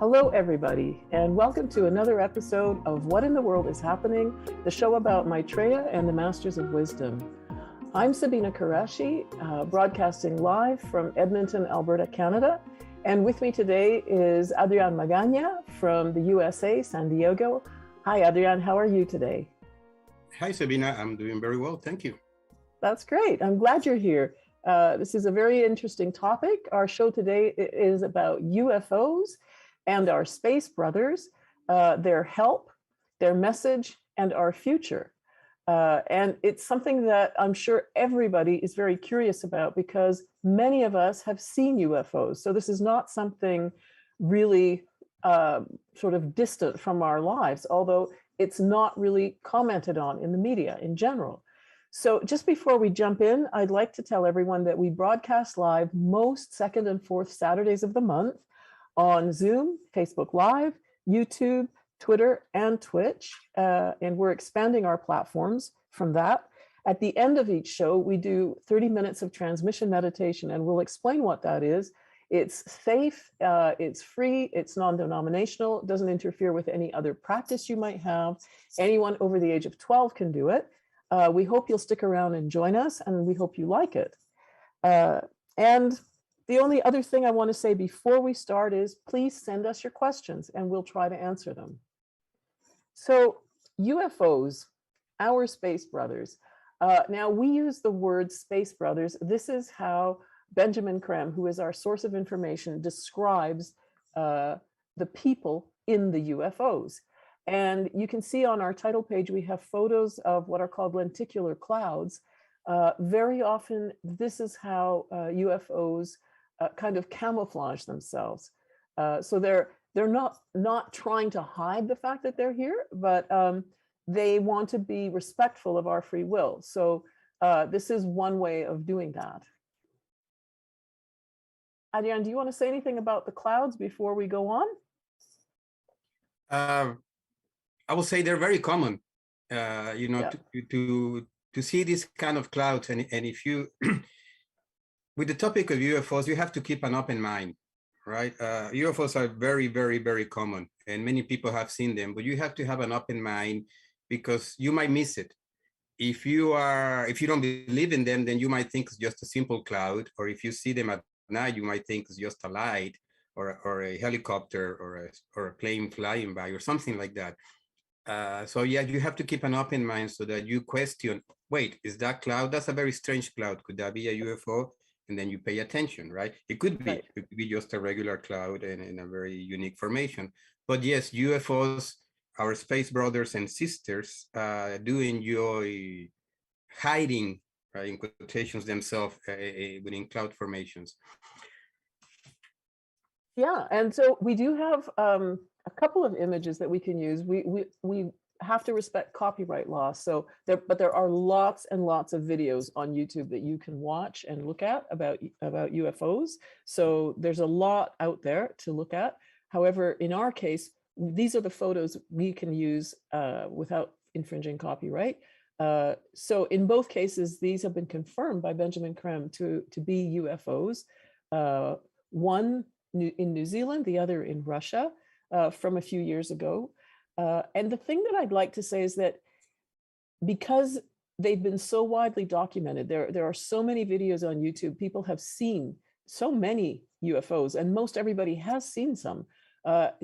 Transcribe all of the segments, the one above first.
Hello, everybody, and welcome to another episode of What in the World is Happening, the show about Maitreya and the Masters of Wisdom. I'm Sabina Qureshi, broadcasting live from Edmonton, Alberta, Canada. And with me today is Adrian Magana from the USA, San Diego. Hi, Adrian, how are you today? Hi, Sabina. I'm doing very well. Thank you. That's great. I'm glad you're here. This is a very interesting topic. Our show today is about UFOs and our space brothers, their help, their message, and our future. And it's something that I'm sure everybody is very curious about because many of us have seen UFOs. So this is not something really sort of distant from our lives, although it's not really commented on in the media in general. So just before we jump in, I'd like to tell everyone that we broadcast live most second and fourth Saturdays of the month on Zoom, Facebook Live, YouTube, Twitter, and Twitch. And we're expanding our platforms from that. At the end of each show, we do 30 minutes of transmission meditation, and we'll explain what that is. It's safe, it's free, it's non-denominational, it doesn't interfere with any other practice you might have. Anyone over the age of 12 can do it. We hope you'll stick around and join us, and we hope you like it. And the only other thing I want to say before we start is please send us your questions and we'll try to answer them. So UFOs, our space brothers. Now we use the word space brothers. This is how Benjamin Creme, who is our source of information, describes the people in the UFOs. And you can see on our title page, we have photos of what are called lenticular clouds. Very often, this is how UFOs kind of camouflage themselves. So they're not trying to hide the fact that they're here, but they want to be respectful of our free will. So this is one way of doing that. Adrian, do you want to say anything about the clouds before we go on? I will say they're very common, Yeah. to see this kind of clouds. And if you, with the topic of UFOs, you have to keep an open mind, right? UFOs are very, very, very common, and many people have seen them, but you have to have an open mind because you might miss it. If you don't believe in them, then you might think it's just a simple cloud, or if you see them at night, you might think it's just a light or a helicopter or a plane flying by or something like that. So yeah, you have to keep an open mind so that you question, wait, is that cloud? That's a very strange cloud. Could that be a UFO? And then you pay attention, right? It could be, Right. it could be just a regular cloud and in a very unique formation. But yes, UFOs, our space brothers and sisters, do enjoy hiding, right, in quotations, themselves within cloud formations. Yeah, and so we do have a couple of images that we can use. We have to respect copyright law, so there are lots and lots of videos on YouTube that you can watch and look at about UFOs. So there's a lot out there to look at. However, in our case, these are the photos we can use without infringing copyright. So in both cases, these have been confirmed by Benjamin Creme to be UFOs. One in New Zealand, the other in Russia, from a few years ago. And the thing that I'd like to say is that because they've been so widely documented, there are so many videos on YouTube, people have seen so many UFOs, and most everybody has seen some.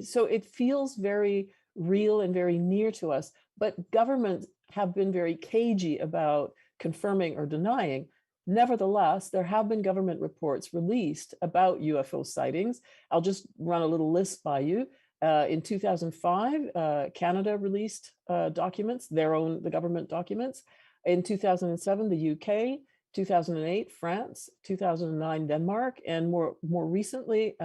So it feels very real and very near to us, but governments have been very cagey about confirming or denying. Nevertheless, there have been government reports released about UFO sightings. I'll just run a little list by you. In 2005, Canada released documents, the government documents. In 2007, the UK, 2008, France, 2009, Denmark, and more recently,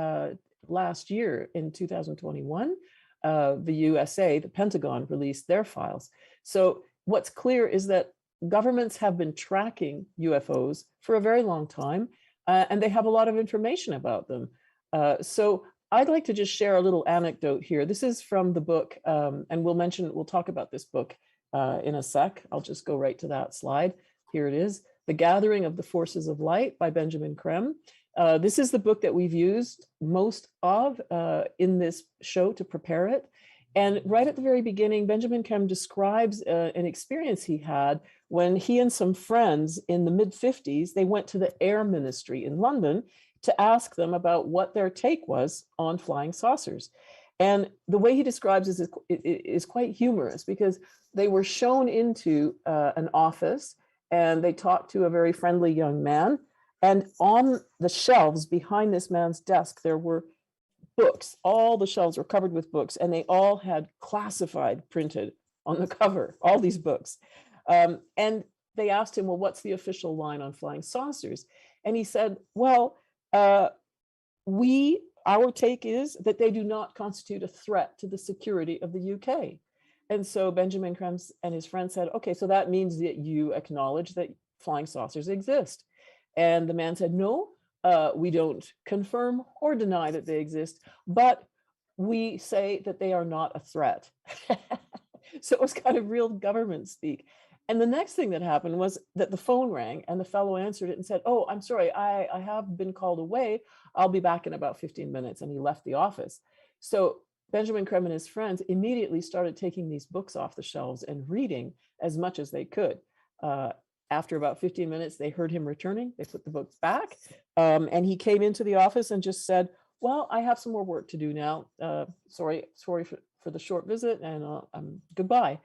last year in 2021, the USA, the Pentagon, released their files. So what's clear is that governments have been tracking UFOs for a very long time, and they have a lot of information about them. So I'd like to just share a little anecdote here. This is from the book, and we'll talk about this book in a sec. I'll just go right to that slide. Here it is, The Gathering of the Forces of Light by Benjamin Creme. This is the book that we've used most of in this show to prepare it. And right at the very beginning, Benjamin Krem describes an experience he had when he and some friends in the mid-50s, they went to the Air Ministry in London to ask them about what their take was on flying saucers. And the way he describes it is quite humorous, because they were shown into an office and they talked to a very friendly young man. And on the shelves behind this man's desk, there were books. All the shelves were covered with books, and they all had classified printed on the cover, all these books. And they asked him, well, what's the official line on flying saucers? And he said, well, our take is that they do not constitute a threat to the security of the UK. And so Benjamin Krem and his friend said, okay, so that means that you acknowledge that flying saucers exist. And the man said, no, we don't confirm or deny that they exist, but we say that they are not a threat. So it was kind of real government speak. And the next thing that happened was that the phone rang and the fellow answered it and said, oh, I'm sorry, I have been called away. I'll be back in about 15 minutes. And he left the office. So Benjamin Krem and his friends immediately started taking these books off the shelves and reading as much as they could. After about 15 minutes, they heard him returning. They put the books back. And he came into the office and just said, well, I have some more work to do now. Sorry for the short visit, and goodbye.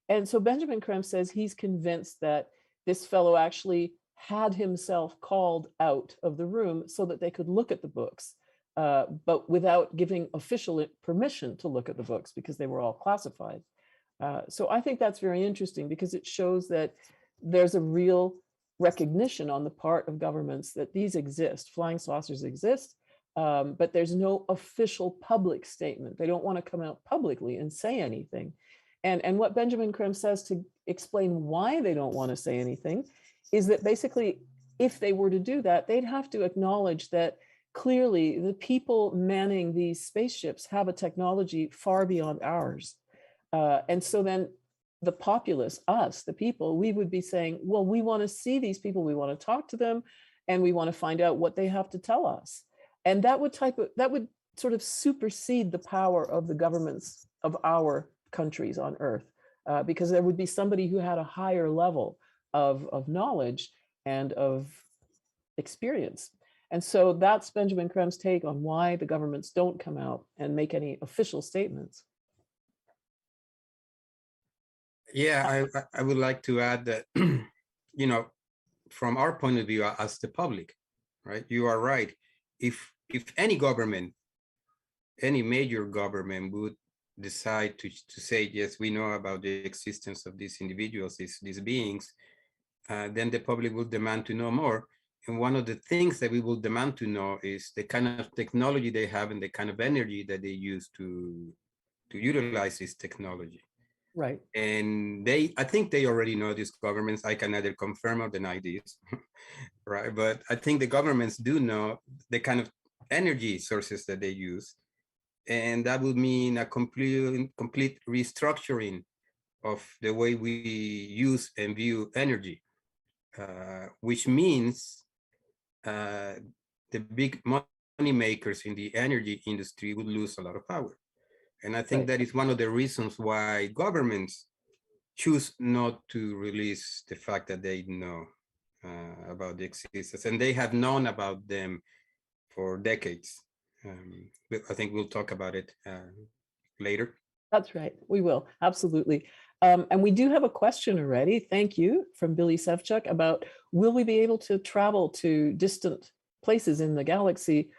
And so Benjamin Krem says he's convinced that this fellow actually had himself called out of the room so that they could look at the books, but without giving official permission to look at the books, because they were all classified. So I think that's very interesting, because it shows that there's a real recognition on the part of governments that these exist, flying saucers exist, but there's no official public statement. They don't want to come out publicly and say anything. And what Benjamin Krem says to explain why they don't want to say anything is that basically, if they were to do that, they'd have to acknowledge that clearly the people manning these spaceships have a technology far beyond ours. And so then the populace, us, the people, we would be saying, well, we want to see these people, we want to talk to them, and we want to find out what they have to tell us. And that would sort of supersede the power of the governments of our countries on Earth, because there would be somebody who had a higher level of knowledge and of experience. And so that's Benjamin Krem's take on why the governments don't come out and make any official statements. Yeah, I would like to add that, you know, from our point of view as the public, right? You are right. If any government, any major government would decide to say, yes, we know about the existence of these individuals, these beings, then the public will demand to know more. And one of the things that we will demand to know is the kind of technology they have and the kind of energy that they use to utilize this technology. Right. And I think they already know, these governments. I can neither confirm or deny this, right? But I think the governments do know the kind of energy sources that they use. And that would mean a complete restructuring of the way we use and view energy, which means the big money makers in the energy industry would lose a lot of power. And I think that is one of the reasons why governments choose not to release the fact that they know about the existence, and they have known about them for decades. I think we'll talk about it later. That's right. We will. Absolutely. And we do have a question already. Thank you, from Billy Sevchuk, about will we be able to travel to distant places in the galaxy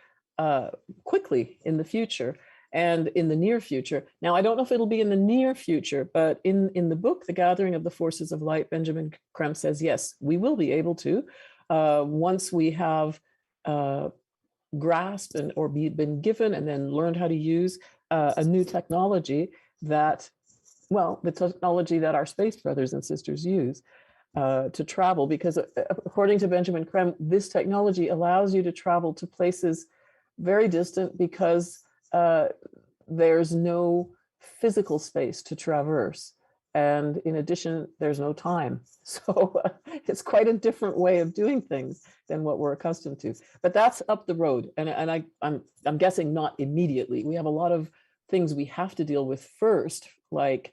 quickly in the future and in the near future? Now, I don't know if it'll be in the near future, but in the book, The Gathering of the Forces of Light, Benjamin Krem says, yes, we will be able to, once we have grasped or been given and then learned how to use a new technology that, well, the technology that our space brothers and sisters use to travel, because according to Benjamin Krem, this technology allows you to travel to places very distant because there's no physical space to traverse. And in addition, there's no time. So it's quite a different way of doing things than what we're accustomed to. But that's up the road. And I'm guessing not immediately. We have a lot of things we have to deal with first, like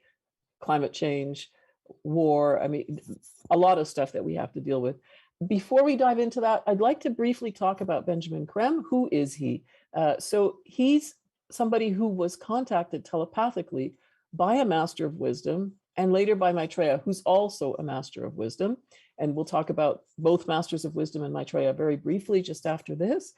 climate change, war. I mean, a lot of stuff that we have to deal with. Before we dive into that, I'd like to briefly talk about Benjamin Creme. Who is he? So he's somebody who was contacted telepathically by a master of wisdom and later by Maitreya, who's also a master of wisdom. And we'll talk about both masters of wisdom and Maitreya very briefly just after this.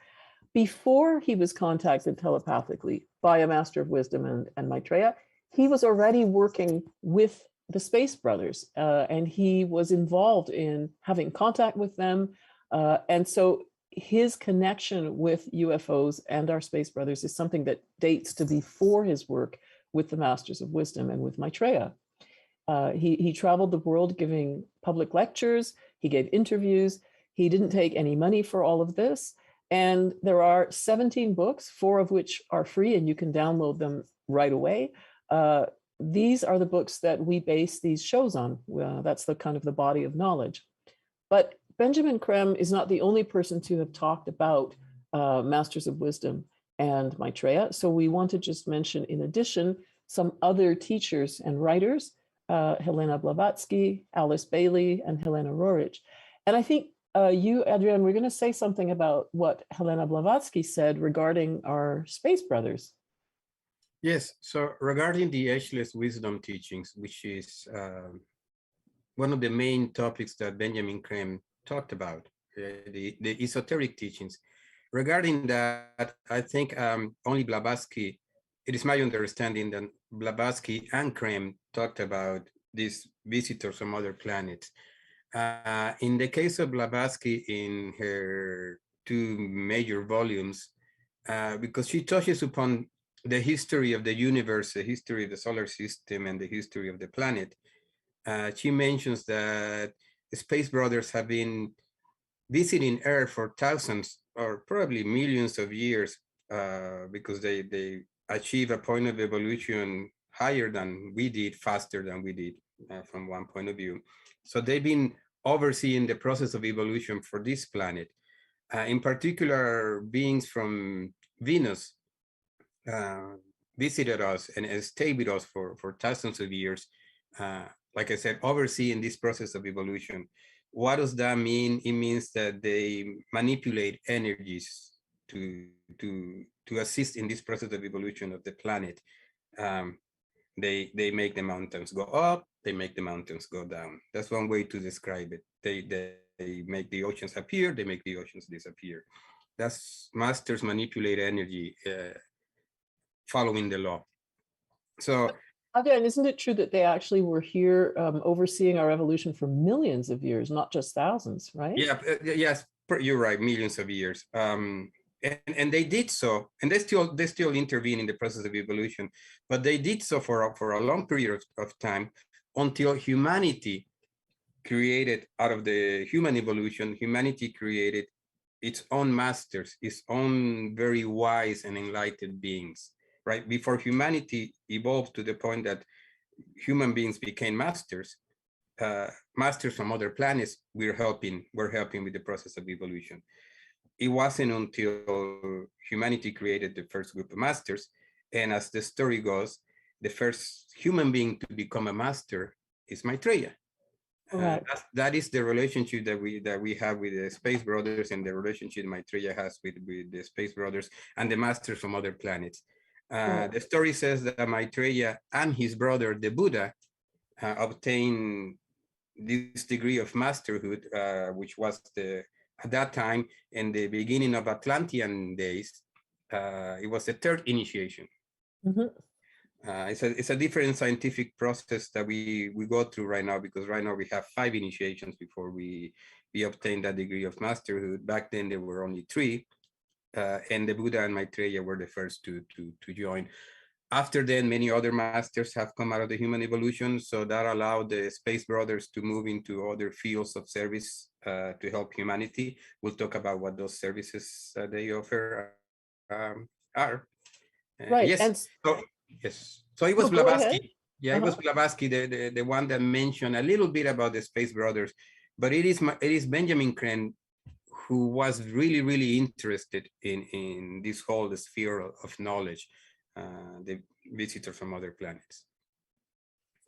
Before he was contacted telepathically by a master of wisdom and Maitreya, he was already working with the Space Brothers, and he was involved in having contact with them. And so his connection with UFOs and our Space Brothers is something that dates to before his work with the Masters of Wisdom and with Maitreya. He traveled the world giving public lectures, he gave interviews, he didn't take any money for all of this. And there are 17 books, 4 of which are free and you can download them right away. These are the books that we base these shows on. That's the kind of the body of knowledge. But Benjamin Creme is not the only person to have talked about Masters of Wisdom and Maitreya. So we want to just mention, in addition, some other teachers and writers, Helena Blavatsky, Alice Bailey, and Helena Rorich. And I think you, Adrian, we're going to say something about what Helena Blavatsky said regarding our Space Brothers. Yes, so regarding the Ageless Wisdom teachings, which is one of the main topics that Benjamin Creme talked about, the esoteric teachings. Regarding that, I think only Blavatsky, it is my understanding that Blavatsky and Creme talked about these visitors from other planets. In the case of Blavatsky, in her 2 major volumes, because she touches upon the history of the universe, the history of the solar system, and the history of the planet. She mentions that the Space Brothers have been visiting Earth for thousands or probably millions of years because they achieve a point of evolution higher than we did, faster than we did from one point of view. So they've been overseeing the process of evolution for this planet. In particular, beings from Venus visited us and stayed with us for thousands of years. Like I said, overseeing this process of evolution. What does that mean? It means that they manipulate energies to assist in this process of evolution of the planet. They make the mountains go up, they make the mountains go down. That's one way to describe it. They make the oceans appear, they make the oceans disappear. That's masters manipulate energy following the law. So Again, isn't it true that they actually were here overseeing our evolution for millions of years, not just thousands, right? Yeah, yes, you're right, millions of years. And they did so, and they still intervene in the process of evolution, but they did so for a long period of time until humanity created, out of the human evolution, humanity created its own masters, its own very wise and enlightened beings, right? Before humanity evolved to the point that human beings became masters, masters from other planets were helping with the process of evolution. It wasn't until humanity created the first group of masters, and as the story goes, the first human being to become a master is Maitreya. Right. That is the relationship that we have with the Space Brothers, and the relationship Maitreya has with the Space Brothers and the masters from other planets. The story says that Maitreya and his brother, the Buddha, obtained this degree of masterhood, which was at that time, in the beginning of Atlantean days, it was the 3rd initiation. Mm-hmm. It's a different scientific process that we go through right now, because right now we have 5 initiations before we obtain that degree of masterhood. Back then there were only 3, and the Buddha and Maitreya were the first to join. After then, many other masters have come out of the human evolution, so that allowed the Space Brothers to move into other fields of service to help humanity. We'll talk about what those services they offer are. Right. Yes. And yes. So it was Blavatsky. Yeah, it was Blavatsky, the one that mentioned a little bit about the Space Brothers, but it is Benjamin Crane who was really interested in this whole sphere of knowledge, the visitor from other planets.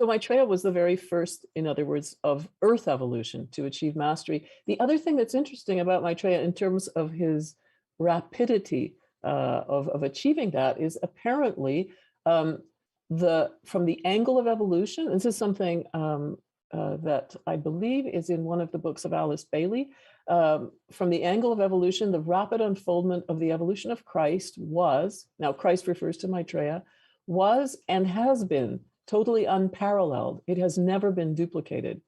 So Maitreya was the very first, in other words, of Earth evolution to achieve mastery. The other thing that's interesting about Maitreya in terms of his rapidity of achieving that is apparently from the angle of evolution. This is something that I believe is in one of the books of Alice Bailey. From the angle of evolution, the rapid unfoldment of the evolution of Christ was, now Christ refers to Maitreya, was and has been totally unparalleled. It has never been duplicated.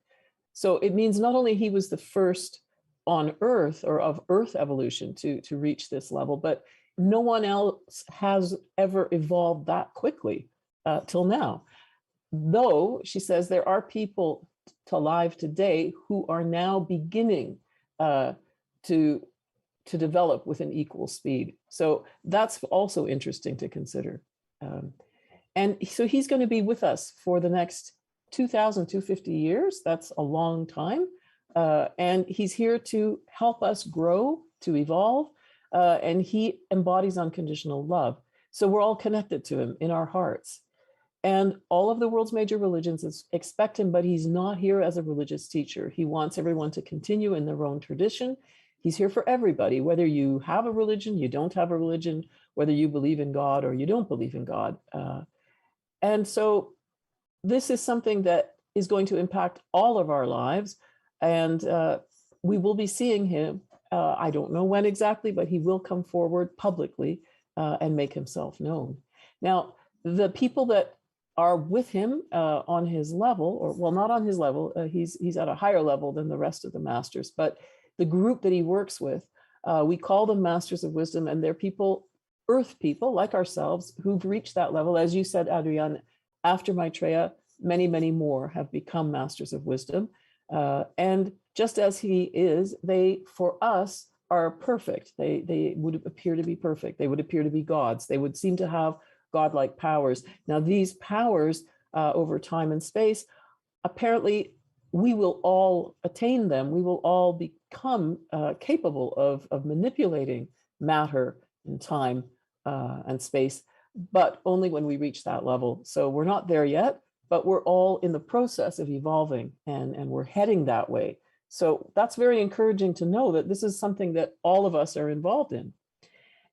So it means not only he was the first on Earth or of Earth evolution to reach this level, but no one else has ever evolved that quickly till now. Though, she says, there are people alive today who are now beginning to develop with an equal speed. So that's also interesting to consider. And so he's going to be with us for the next 2,250 years. That's a long time. And he's here to help us grow, to evolve. And he embodies unconditional love. So we're all connected to him in our hearts. And all of the world's major religions expect him, but he's not here as a religious teacher. He wants everyone to continue in their own tradition. He's here for everybody, whether you have a religion, you don't have a religion, whether you believe in God or you don't believe in God. And so this is something that is going to impact all of our lives. And we will be seeing him. I don't know when exactly, but he will come forward publicly and make himself known. Now, the people that are with him on his level, or well, not on his level, he's at a higher level than the rest of the masters, but the group that he works with, we call them Masters of Wisdom, and they're people, Earth people like ourselves, who've reached that level. As you said, Adrian, after Maitreya, many more have become Masters of Wisdom. And just as he is, they, for us, are perfect. They would appear to be perfect. They would appear to be gods. They would seem to have godlike powers. Now, these powers over time and space, apparently we will all attain them. We will all become capable of manipulating matter and time and space, but only when we reach that level. So we're not there yet, but we're all in the process of evolving, and we're heading that way. So that's very encouraging to know that this is something that all of us are involved in.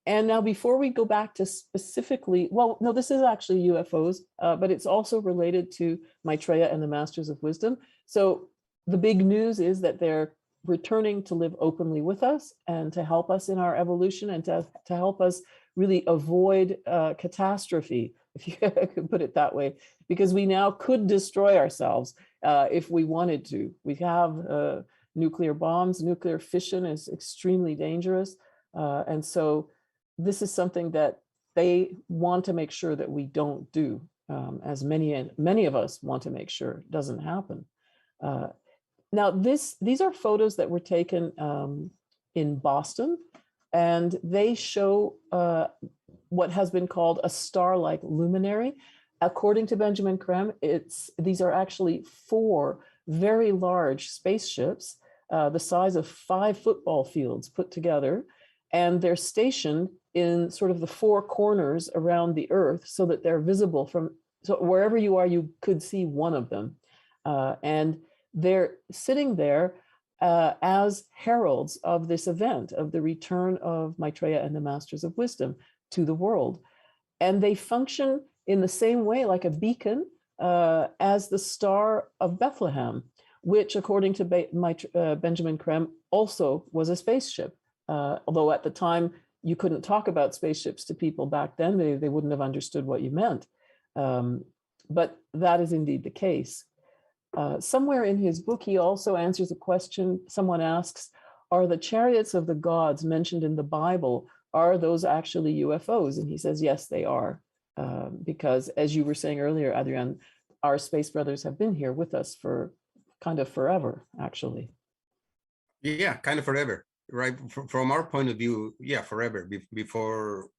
And now, before we go back to specifically, well, no, this is actually UFOs, but it's also related to Maitreya and the Masters of Wisdom. So the big news is that they're returning to live openly with us and to help us in our evolution and to help us really avoid catastrophe, if you could put it that way, because we now could destroy ourselves if we wanted to. We have nuclear bombs. Nuclear fission is extremely dangerous. And so this is something that they want to make sure that we don't do, as many of us want to make sure it doesn't happen. Now, these are photos that were taken in Boston, and they show what has been called a star-like luminary. According to Benjamin Creme, these are actually 4 very large spaceships, the size of 5 football fields put together, and they're stationed in sort of the 4 corners around the Earth so that they're visible from, so wherever you are, you could see one of them. And they're sitting there as heralds of this event, of the return of Maitreya and the Masters of Wisdom to the world. And they function in the same way, like a beacon, as the Star of Bethlehem, which, according to Benjamin Creme, also was a spaceship. Although at the time, you couldn't talk about spaceships to people back then, they wouldn't have understood what you meant. But that is indeed the case. Somewhere in his book, he also answers a question. Someone asks, are the chariots of the gods mentioned in the Bible, are those actually UFOs? And he says, yes, they are. Because as you were saying earlier, Adrian, our space brothers have been here with us for kind of forever, actually. Yeah, kind of forever, right? From our point of view, yeah, forever. Before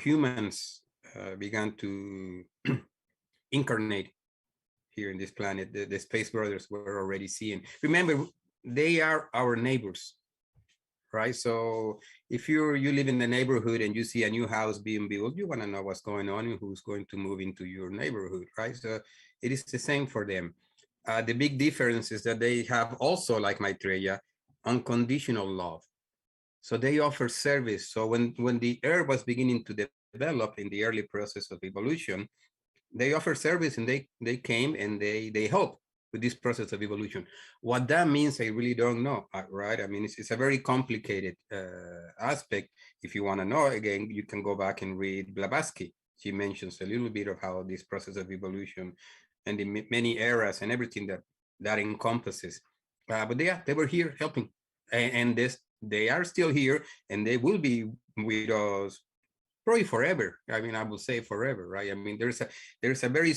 humans began to incarnate here in this planet. The Space Brothers were already seeing. Remember, they are our neighbors, right? So if you live in the neighborhood and you see a new house being built, you want to know what's going on and who's going to move into your neighborhood, right? So it is the same for them. The big difference is that they have also, like Maitreya, unconditional love. So they offer service. So when the Earth was beginning to develop in the early process of evolution, they offer service, and they came and they help with this process of evolution. What that means, I really don't know, right? I mean, it's a very complicated aspect. If you want to know, again, you can go back and read Blavatsky. She mentions a little bit of how this process of evolution and the many eras and everything that encompasses. But they were here helping, and they are still here, and they will be with us probably forever. I mean, I will say forever, right? I mean, there's a very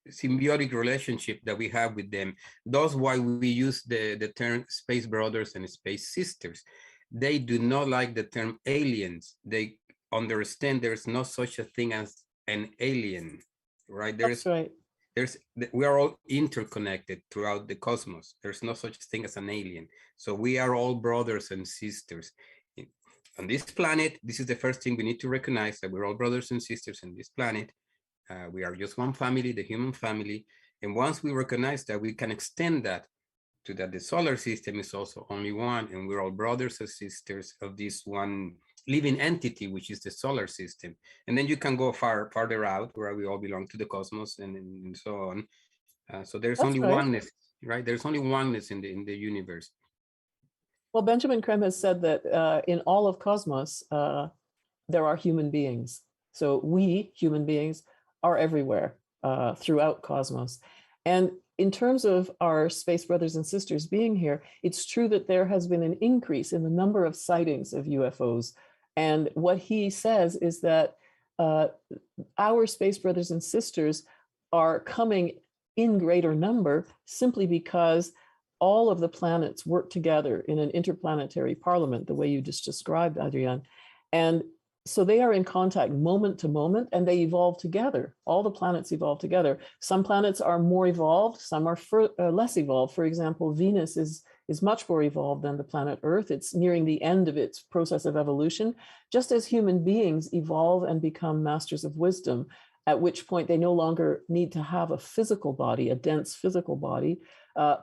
symbiotic relationship that we have with them. That's why we use the term space brothers and space sisters. They do not like the term aliens. They understand there's no such a thing as an alien, right? That's right. We are all interconnected throughout the cosmos. There's no such thing as an alien. So we are all brothers and sisters. On this planet, this is the first thing we need to recognize, that we're all brothers and sisters on this planet. We are just one family, the human family. And once we recognize that, we can extend that to that the solar system is also only one, and we're all brothers and sisters of this one living entity, which is the solar system. And then you can go farther out, where we all belong to the cosmos and so on. So there's That's only right. oneness, right? There's only oneness in the universe. Well, Benjamin Krem has said that in all of cosmos, there are human beings. So we, human beings, are everywhere throughout cosmos. And in terms of our space brothers and sisters being here, it's true that there has been an increase in the number of sightings of UFOs. And what he says is that our space brothers and sisters are coming in greater number simply because all of the planets work together in an interplanetary parliament, the way you just described, Adrian. And so they are in contact moment to moment, and they evolve together. All the planets evolve together. Some planets are more evolved, some are less evolved. For example, Venus is much more evolved than the planet Earth. It's nearing the end of its process of evolution, just as human beings evolve and become masters of wisdom, at which point they no longer need to have a physical body, a dense physical body.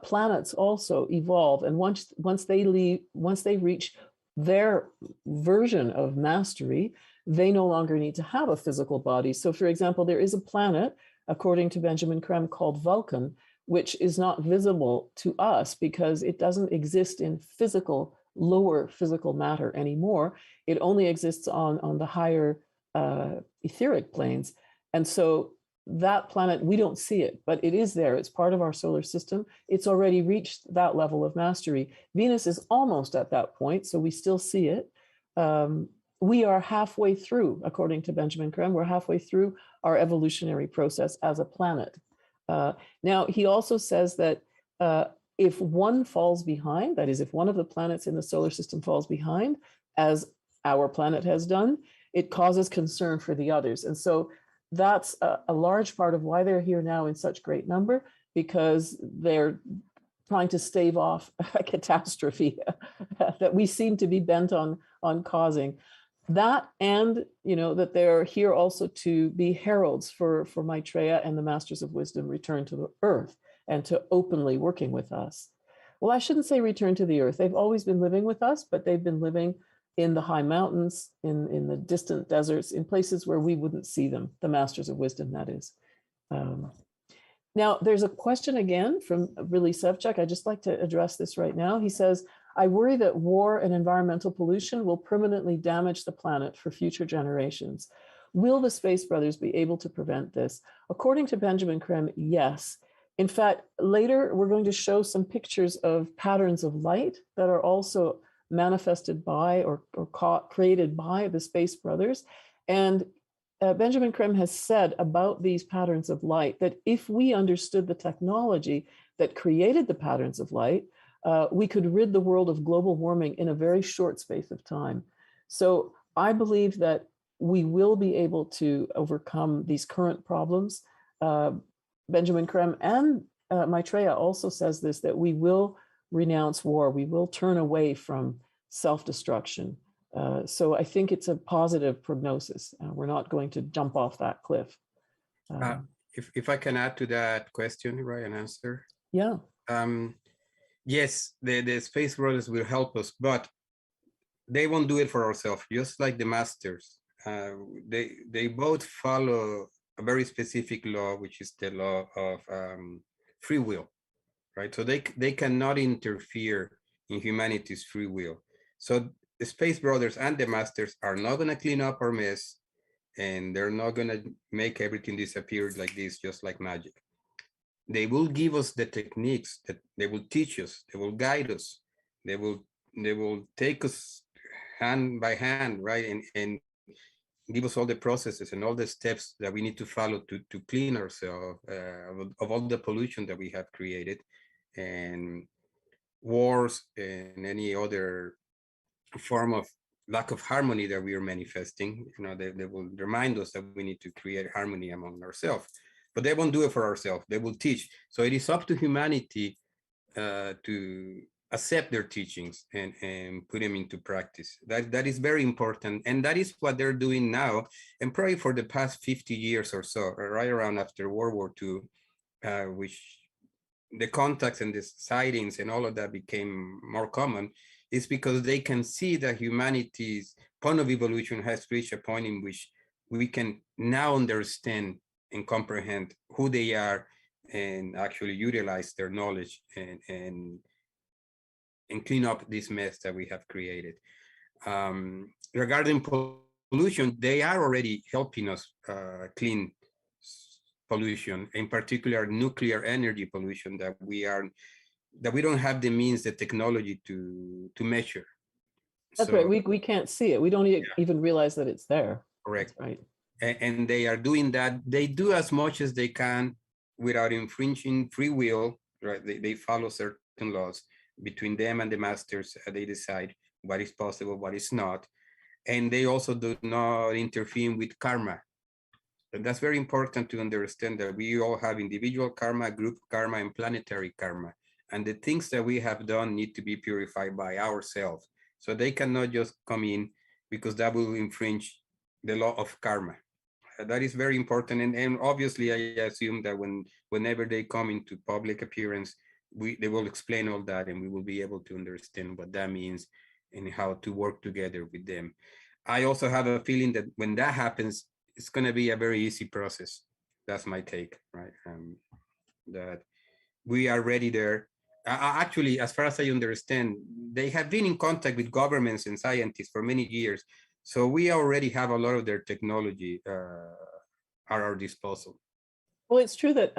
Planets also evolve, and once they reach their version of mastery, they no longer need to have a physical body. So, for example, there is a planet, according to Benjamin Krem, called Vulcan, which is not visible to us because it doesn't exist in lower physical matter anymore. It only exists on the higher etheric planes. And so that planet, we don't see it, but it is there. It's part of our solar system. It's already reached that level of mastery. Venus is almost at that point, so we still see it. We are halfway through, according to Benjamin Krem, we're halfway through our evolutionary process as a planet. Now, he also says that if one falls behind, that is, if one of the planets in the solar system falls behind, as our planet has done, it causes concern for the others. And so that's a large part of why they're here now in such great number, because they're trying to stave off a catastrophe that we seem to be bent on causing. That, and that they're here also to be heralds for Maitreya and the Masters of Wisdom return to the earth and to openly working with us. Well, I shouldn't say return to the earth. They've always been living with us, but they've been living in the high mountains, in the distant deserts, in places where we wouldn't see them, the Masters of Wisdom, that is. Now, there's a question again from Billy Sevchuk. I'd just like to address this right now. He says, I worry that war and environmental pollution will permanently damage the planet for future generations. Will the Space Brothers be able to prevent this? According to Benjamin Krem, yes. In fact, later we're going to show some pictures of patterns of light that are also manifested by or created by the Space Brothers. And Benjamin Krem has said about these patterns of light that if we understood the technology that created the patterns of light, we could rid the world of global warming in a very short space of time. So I believe that we will be able to overcome these current problems Benjamin Creme and Maitreya also says this, that we will renounce war. We will turn away from self-destruction. So I think it's a positive prognosis. We're not going to jump off that cliff. If I can add to that question, right, an answer. Yeah. Yes, the Space Brothers will help us, but they won't do it for ourselves, just like the masters. They both follow a very specific law, which is the law of free will, right? So they cannot interfere in humanity's free will. So the Space Brothers and the masters are not going to clean up our mess, and they're not going to make everything disappear like this, just like magic. They will give us the techniques, that they will teach us, they will guide us, they will take us hand by hand, right, and give us all the processes and all the steps that we need to follow to clean ourselves of all the pollution that we have created, and wars and any other form of lack of harmony that we are manifesting. You know, they will remind us that we need to create harmony among ourselves, but they won't do it for ourselves. They will teach. So it is up to humanity to accept their teachings and put them into practice. That is very important. And that is what they're doing now. And probably for the past 50 years or so, right around after World War II, which the contacts and the sightings and all of that became more common, is because they can see that humanity's point of evolution has reached a point in which we can now understand and comprehend who they are and actually utilize their knowledge and clean up this mess that we have created. Regarding pollution, they are already helping us clean pollution, in particular nuclear energy pollution that we don't have the means, the technology to measure. That's right. We can't see it. We don't even realize that it's there. Correct. That's right. And they are doing that. They do as much as they can without infringing free will, right? They follow certain laws between them and the masters. They decide what is possible, what is not. And they also do not interfere with karma. And that's very important to understand, that we all have individual karma, group karma, and planetary karma. And the things that we have done need to be purified by ourselves. So they cannot just come in, because that will infringe the law of karma. That is very important. And obviously, I assume that whenever they come into public appearance, they will explain all that, and we will be able to understand what that means and how to work together with them. I also have a feeling that when that happens, it's going to be a very easy process. That's my take, right? That we are ready there. Actually, as far as I understand, they have been in contact with governments and scientists for many years. So we already have a lot of their technology at our disposal. Well, it's true that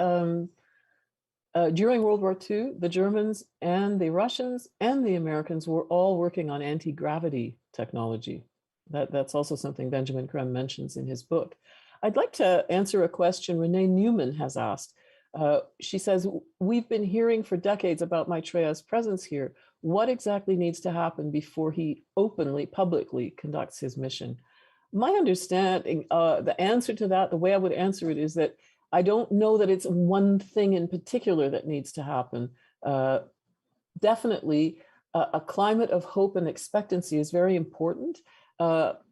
during World War II, the Germans and the Russians and the Americans were all working on anti-gravity technology. That's also something Benjamin Creme mentions in his book. I'd like to answer a question Renee Newman has asked. She says, we've been hearing for decades about Maitreya's presence here. What exactly needs to happen before he openly, publicly conducts his mission? My understanding, the answer to that, the way I would answer it, is that I don't know that it's one thing in particular that needs to happen. Definitely, a climate of hope and expectancy is very important.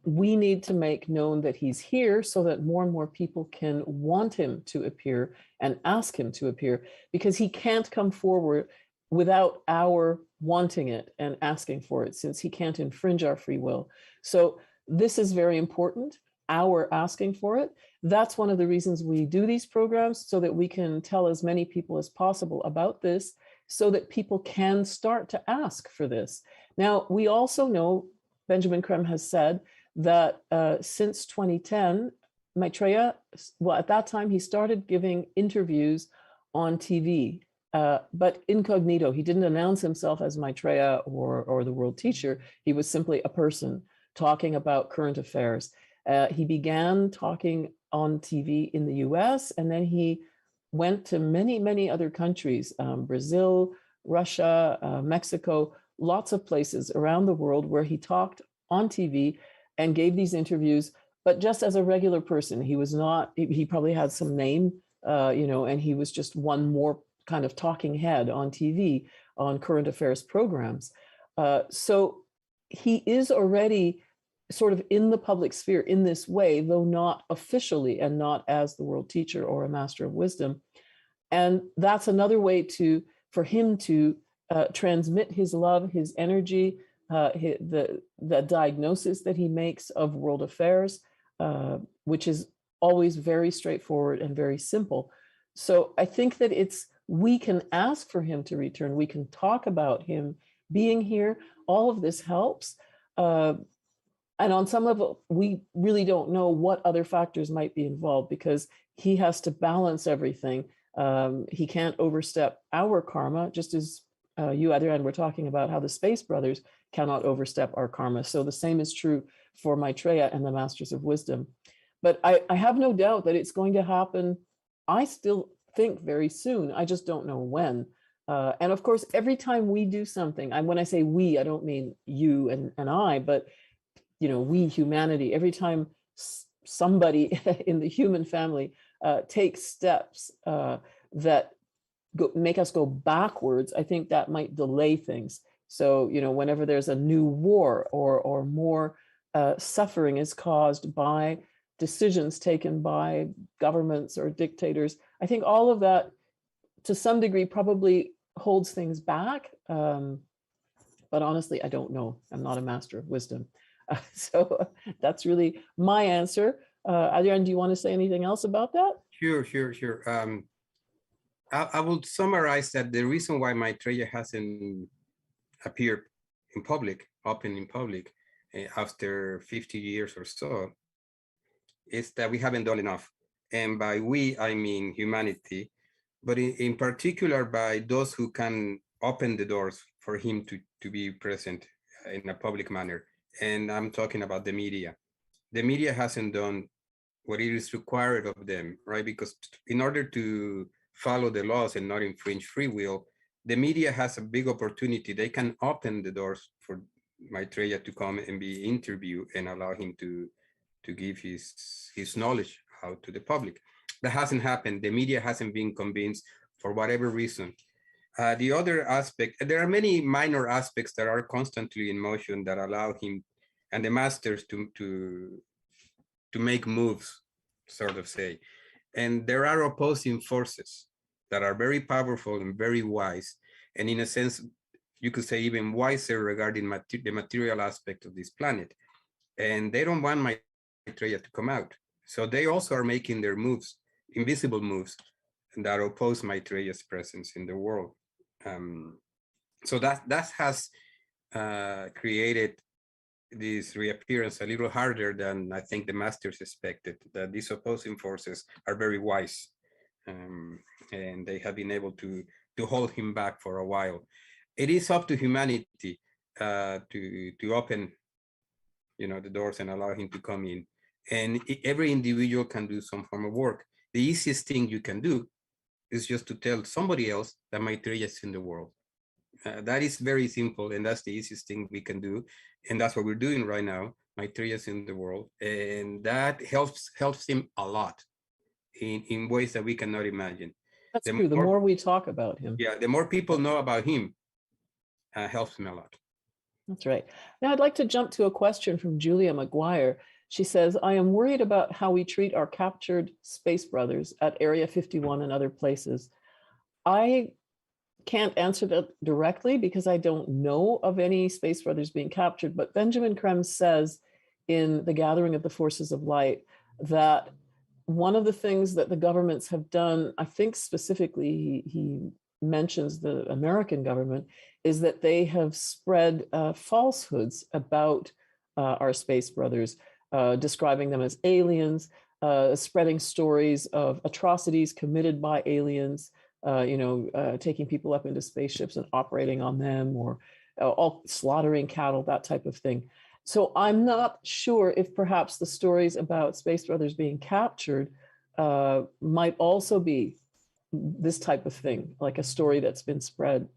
We need to make known that he's here so that more and more people can want him to appear and ask him to appear, because he can't come forward without our wanting it and asking for it, since he can't infringe our free will. So this is very important, our asking for it. That's one of the reasons we do these programs, so that we can tell as many people as possible about this, so that people can start to ask for this. Now, we also know, Benjamin Creme has said that since 2010, Maitreya, well, at that time, he started giving interviews on TV, but incognito. He didn't announce himself as Maitreya or the world teacher. He was simply a person talking about current affairs. He began talking on TV in the US, and then he went to many, many other countries, Brazil, Russia, Mexico, lots of places around the world where he talked on TV and gave these interviews, but just as a regular person. He was not, he probably had some name and he was just one more kind of talking head on TV, on current affairs programs. So he is already sort of in the public sphere in this way, though not officially and not as the world teacher or a master of wisdom. And that's another way for him to transmit his love, his energy, the diagnosis that he makes of world affairs, which is always very straightforward and very simple. So I think that we can ask for him to return. We can talk about him being here. All of this helps. And on some level, we really don't know what other factors might be involved, because he has to balance everything. He can't overstep our karma, just as you, Adrian, were talking about how the Space Brothers cannot overstep our karma. So the same is true for Maitreya and the Masters of Wisdom. But I have no doubt that it's going to happen, I still think, very soon. I just don't know when. And of course, every time we do something, and when I say we, I don't mean you and I, but we, humanity, every time somebody in the human family takes steps that make us go backwards, I think that might delay things. So, whenever there's a new war or more suffering is caused by decisions taken by governments or dictators, I think all of that, to some degree, probably holds things back. But honestly, I don't know. I'm not a master of wisdom. So that's really my answer. Adrian, do you want to say anything else about that? Sure. I will summarize that the reason why Maitreya hasn't appeared in public, open in public, after 50 years or so, is that we haven't done enough. And by we, I mean humanity, but in particular by those who can open the doors for him to be present in a public manner. And I'm talking about the media. The media hasn't done what it is required of them, right? Because in order to follow the laws and not infringe free will, the media has a big opportunity. They can open the doors for Maitreya to come and be interviewed and allow him to give his knowledge out to the public. That hasn't happened. The media hasn't been convinced for whatever reason. The other aspect, there are many minor aspects that are constantly in motion that allow him and the masters to make moves, sort of say. And there are opposing forces that are very powerful and very wise. And in a sense, you could say even wiser regarding the material aspect of this planet. And they don't want Maitreya to come out. So they also are making their moves, invisible moves, that oppose Maitreya's presence in the world. So that has created this reappearance a little harder than I think the masters expected, that these opposing forces are very wise, and they have been able to hold him back for a while. It is up to humanity to open the doors and allow him to come in. And every individual can do some form of work. The easiest thing you can do is just to tell somebody else that Maitreya is in the world. That is very simple, and that's the easiest thing we can do. And that's what we're doing right now. Maitreya is in the world, and that helps him a lot in ways that we cannot imagine. That's true. The more we talk about him. Yeah, the more people know about him, helps him a lot. That's right. Now I'd like to jump to a question from Julia McGuire. She says, I am worried about how we treat our captured space brothers at Area 51 and other places. I can't answer that directly because I don't know of any space brothers being captured, but Benjamin Krem says in The Gathering of the Forces of Light that one of the things that the governments have done, I think specifically he mentions the American government, is that they have spread falsehoods about our space brothers, describing them as aliens, spreading stories of atrocities committed by aliens, taking people up into spaceships and operating on them, or all slaughtering cattle, that type of thing. So I'm not sure if perhaps the stories about space brothers being captured might also be this type of thing, like a story that's been spread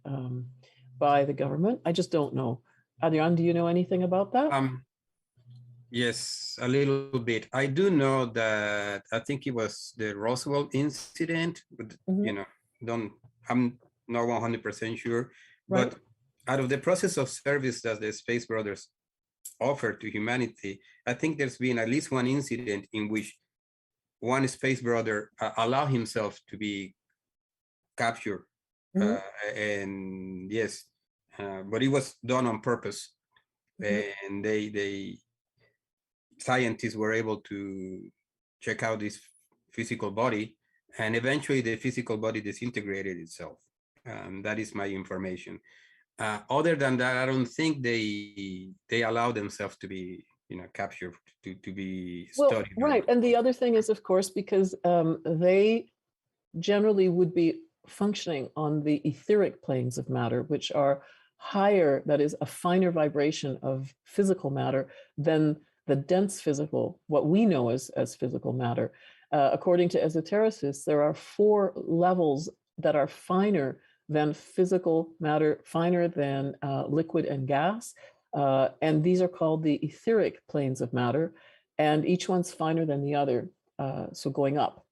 by the government. I just don't know. Adrian, do you know anything about that? Yes, a little bit. I do know that I think it was the Roswell incident, but Mhm. I'm not 100% sure, Right. but out of the process of service that the Space Brothers offer to humanity, I think there's been at least one incident in which one space brother allowed himself to be captured. Mhm. Uh, and yes, but it was done on purpose. Mhm. And they scientists were able to check out this physical body, and eventually the physical body disintegrated itself. That is my information. Other than that, I don't think they allow themselves to be, captured to be Well, studied. right. And the other thing is, of course, because they generally would be functioning on the etheric planes of matter, which are higher, that is a finer vibration of physical matter than the dense physical, what we know as physical matter. According to esotericists, there are 4 levels that are finer than physical matter, finer than liquid and gas. And these are called the etheric planes of matter. And each one's finer than the other. So going up,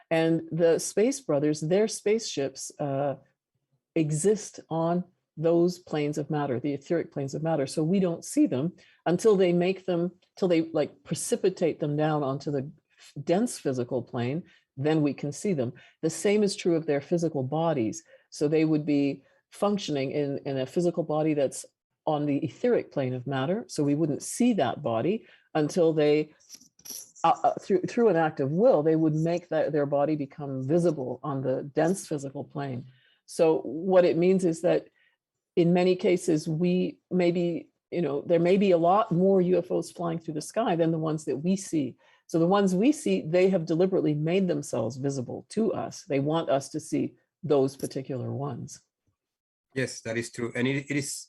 and the Space Brothers, their spaceships exist on those planes of matter, the etheric planes of matter. So we don't see them until they make them, till they like precipitate them down onto the dense physical plane, then we can see them. The same is true of their physical bodies. So they would be functioning in a physical body that's on the etheric plane of matter. So we wouldn't see that body until they through an act of will, they would make their body become visible on the dense physical plane. So what it means is that in many cases, we maybe, there may be a lot more UFOs flying through the sky than the ones that we see. So the ones we see, they have deliberately made themselves visible to us. They want us to see those particular ones. Yes, that is true. And it is,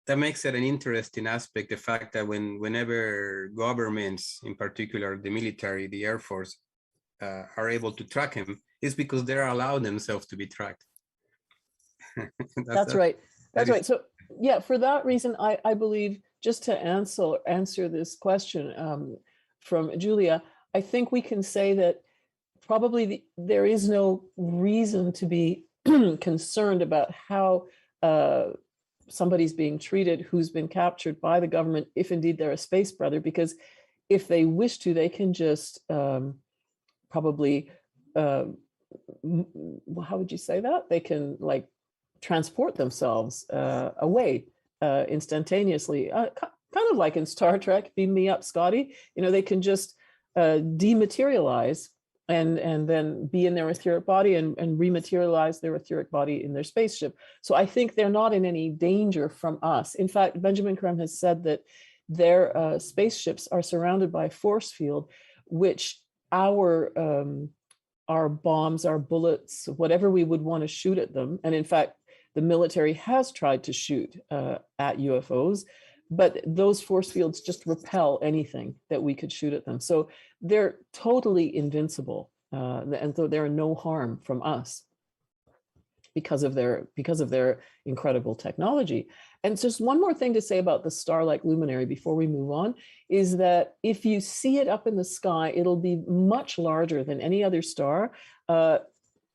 that makes it an interesting aspect, the fact that whenever governments, in particular the military, the Air Force, are able to track him, is because they're allowed themselves to be tracked. that's, That's that, right. that That's is right. So yeah, for that reason, I believe, just to answer this question from Julia, I think we can say that probably there is no reason to be concerned about how somebody's being treated who's been captured by the government, if indeed they're a space brother, because if they wish to, they can just probably, uh, how would you say that? They can like transport themselves away instantaneously, kind of like in Star Trek, beam me up, Scotty. They can just dematerialize and then be in their etheric body and rematerialize their etheric body in their spaceship. So I think they're not in any danger from us. In fact, Benjamin Creme has said that their spaceships are surrounded by a force field, which our bombs, our bullets, whatever we would want to shoot at them. And in fact, the military has tried to shoot at UFOs, but those force fields just repel anything that we could shoot at them. So they're totally invincible, and so they're no harm from us because of their incredible technology. And just one more thing to say about the star-like luminary before we move on is that if you see it up in the sky, it'll be much larger than any other star.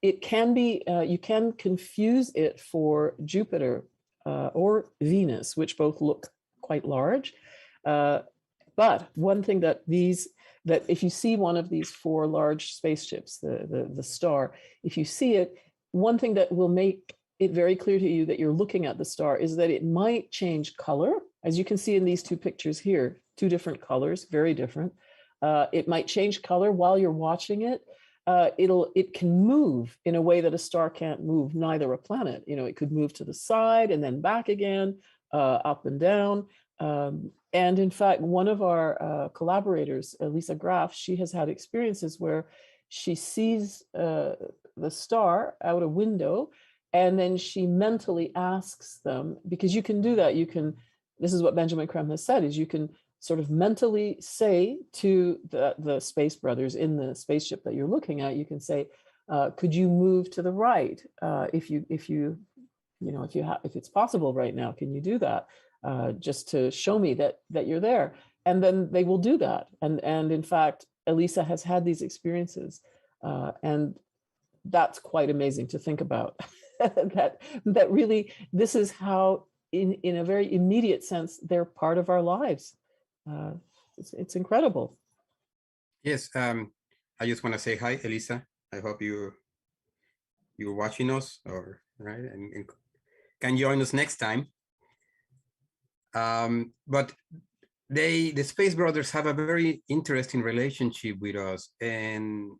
It can be, you can confuse it for Jupiter or Venus, which both look quite large. But one thing that if you see one of these 4 large spaceships, the star, if you see it, one thing that will make it very clear to you that you're looking at the star is that it might change color. As you can see in these 2 pictures here, 2 different colors, very different. It might change color while you're watching it. It can move in a way that a star can't move, neither a planet. It could move to the side and then back again, up and down. And in fact, one of our collaborators, Lisa Graff, she has had experiences where she sees the star out a window, and then she mentally asks them, because you can do that. This is what Benjamin Creme has said, is you can sort of mentally say to the space brothers in the spaceship that you're looking at, you can say, could you move to the right? If it's possible right now, can you do that? Just to show me that you're there. and then they will do that. And in fact, Elisa has had these experiences, and that's quite amazing to think about. that really, this is how, in a very immediate sense, they're part of our lives. It's incredible. Yes, I just want to say hi, Elisa. I hope you're watching us, or right, and can join us next time. But the Space Brothers have a very interesting relationship with us, and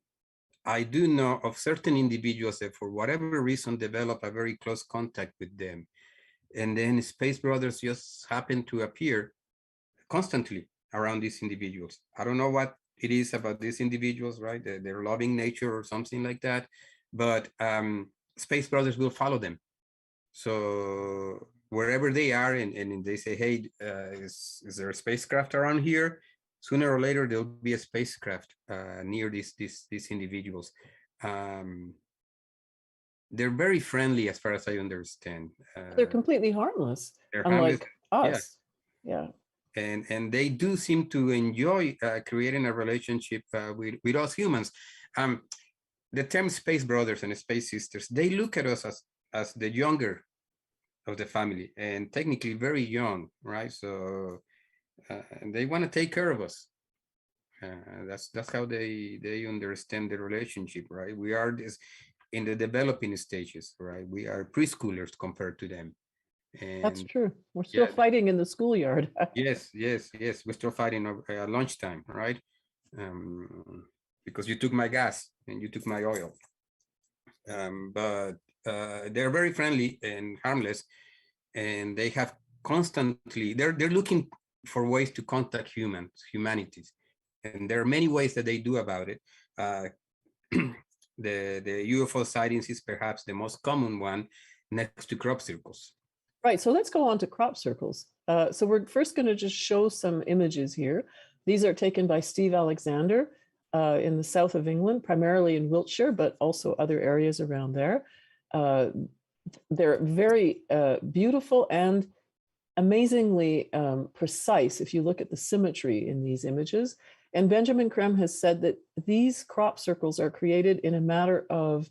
I do know of certain individuals that for whatever reason develop a very close contact with them, and then Space Brothers just happen to appear constantly around these individuals. I don't know what it is about these individuals, right? Their loving nature or something like that, but Space Brothers will follow them. So wherever they are, and they say, hey, is there a spacecraft around here? Sooner or later, there'll be a spacecraft near these individuals. They're very friendly, as far as I understand. They're completely harmless, They're harmless. unlike us. Yeah. And they do seem to enjoy creating a relationship with us humans. The term Space Brothers and Space Sisters, they look at us as the younger of the family, and technically very young, right? So and they want to take care of us. That's how they understand the relationship, right? We are this in the developing stages, right? We are preschoolers compared to them. And that's true. We're still fighting in the schoolyard. yes. We're still fighting at lunchtime, right? Because you took my gas and you took my oil. But they're very friendly and harmless, and they have constantly, they're looking for ways to contact humanities. And there are many ways that they do about it. The UFO sightings is perhaps the most common one, next to crop circles. Right, so let's go on to crop circles. So we're first going to just show some images here. These are taken by Steve Alexander in the south of England, primarily in Wiltshire, but also other areas around there. They're very beautiful and amazingly precise if you look at the symmetry in these images. And Benjamin Creme has said that these crop circles are created in a matter of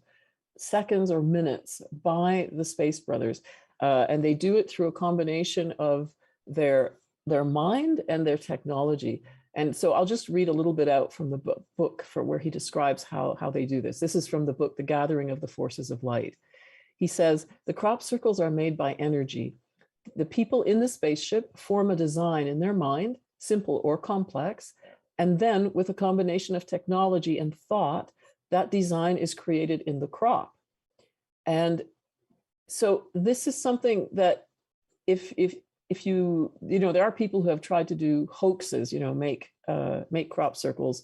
seconds or minutes by the Space Brothers. And they do it through a combination of their mind and their technology. And so I'll just read a little bit out from the book for where he describes how they do this. This is from the book, The Gathering of the Forces of Light. He says, the crop circles are made by energy. The people in the spaceship form a design in their mind, simple or complex, and then with a combination of technology and thought, that design is created in the crop. And so this is something that if you there are people who have tried to do hoaxes, make crop circles,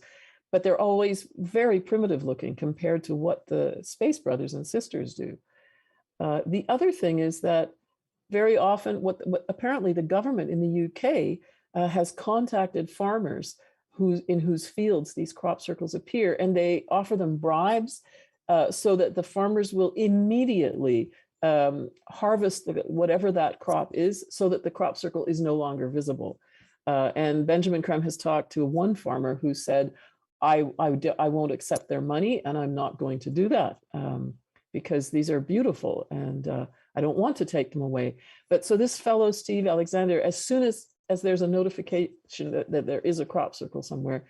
but they're always very primitive looking compared to what the Space Brothers and Sisters do. The other thing is that very often what apparently the government in the UK has contacted farmers in whose fields these crop circles appear, and they offer them bribes so that the farmers will immediately harvest whatever that crop is, so that the crop circle is no longer visible. And Benjamin Creme has talked to one farmer who said, I won't accept their money, and I'm not going to do that because these are beautiful, and I don't want to take them away. But so this fellow, Steve Alexander, as soon as there's a notification that there is a crop circle somewhere,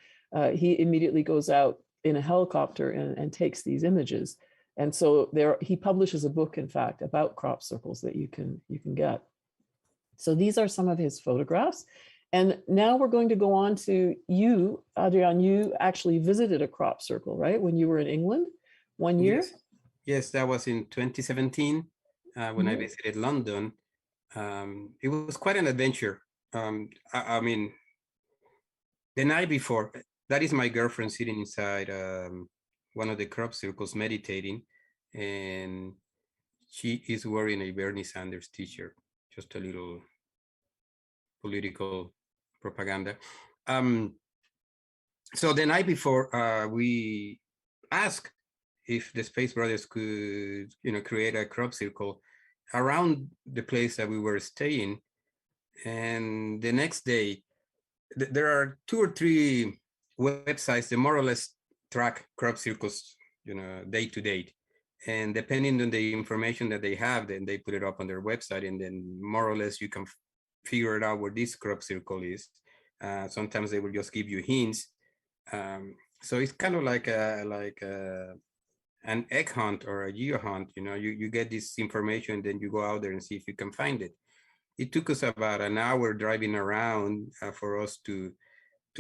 he immediately goes out in a helicopter and takes these images. And so he publishes a book, in fact, about crop circles that you can get. So these are some of his photographs. And now we're going to go on to you, Adrian. You actually visited a crop circle, right? When you were in England 1 year? Yes, that was in 2017 when I visited London. It was quite an adventure. I mean, the night before, that is my girlfriend sitting inside one of the crop circles meditating, and she is wearing a Bernie Sanders t-shirt, just a little political propaganda. So the night before, we asked if the Space Brothers could, create a crop circle around the place that we were staying. And the next day, there are 2 or 3 websites that more or less track crop circles, day to day. And depending on the information that they have, then they put it up on their website, and then more or less you can figure it out where this crop circle is. Sometimes they will just give you hints. So it's kind of like an egg hunt or a geo hunt. You get this information, then you go out there and see if you can find it. It took us about an hour driving around for us to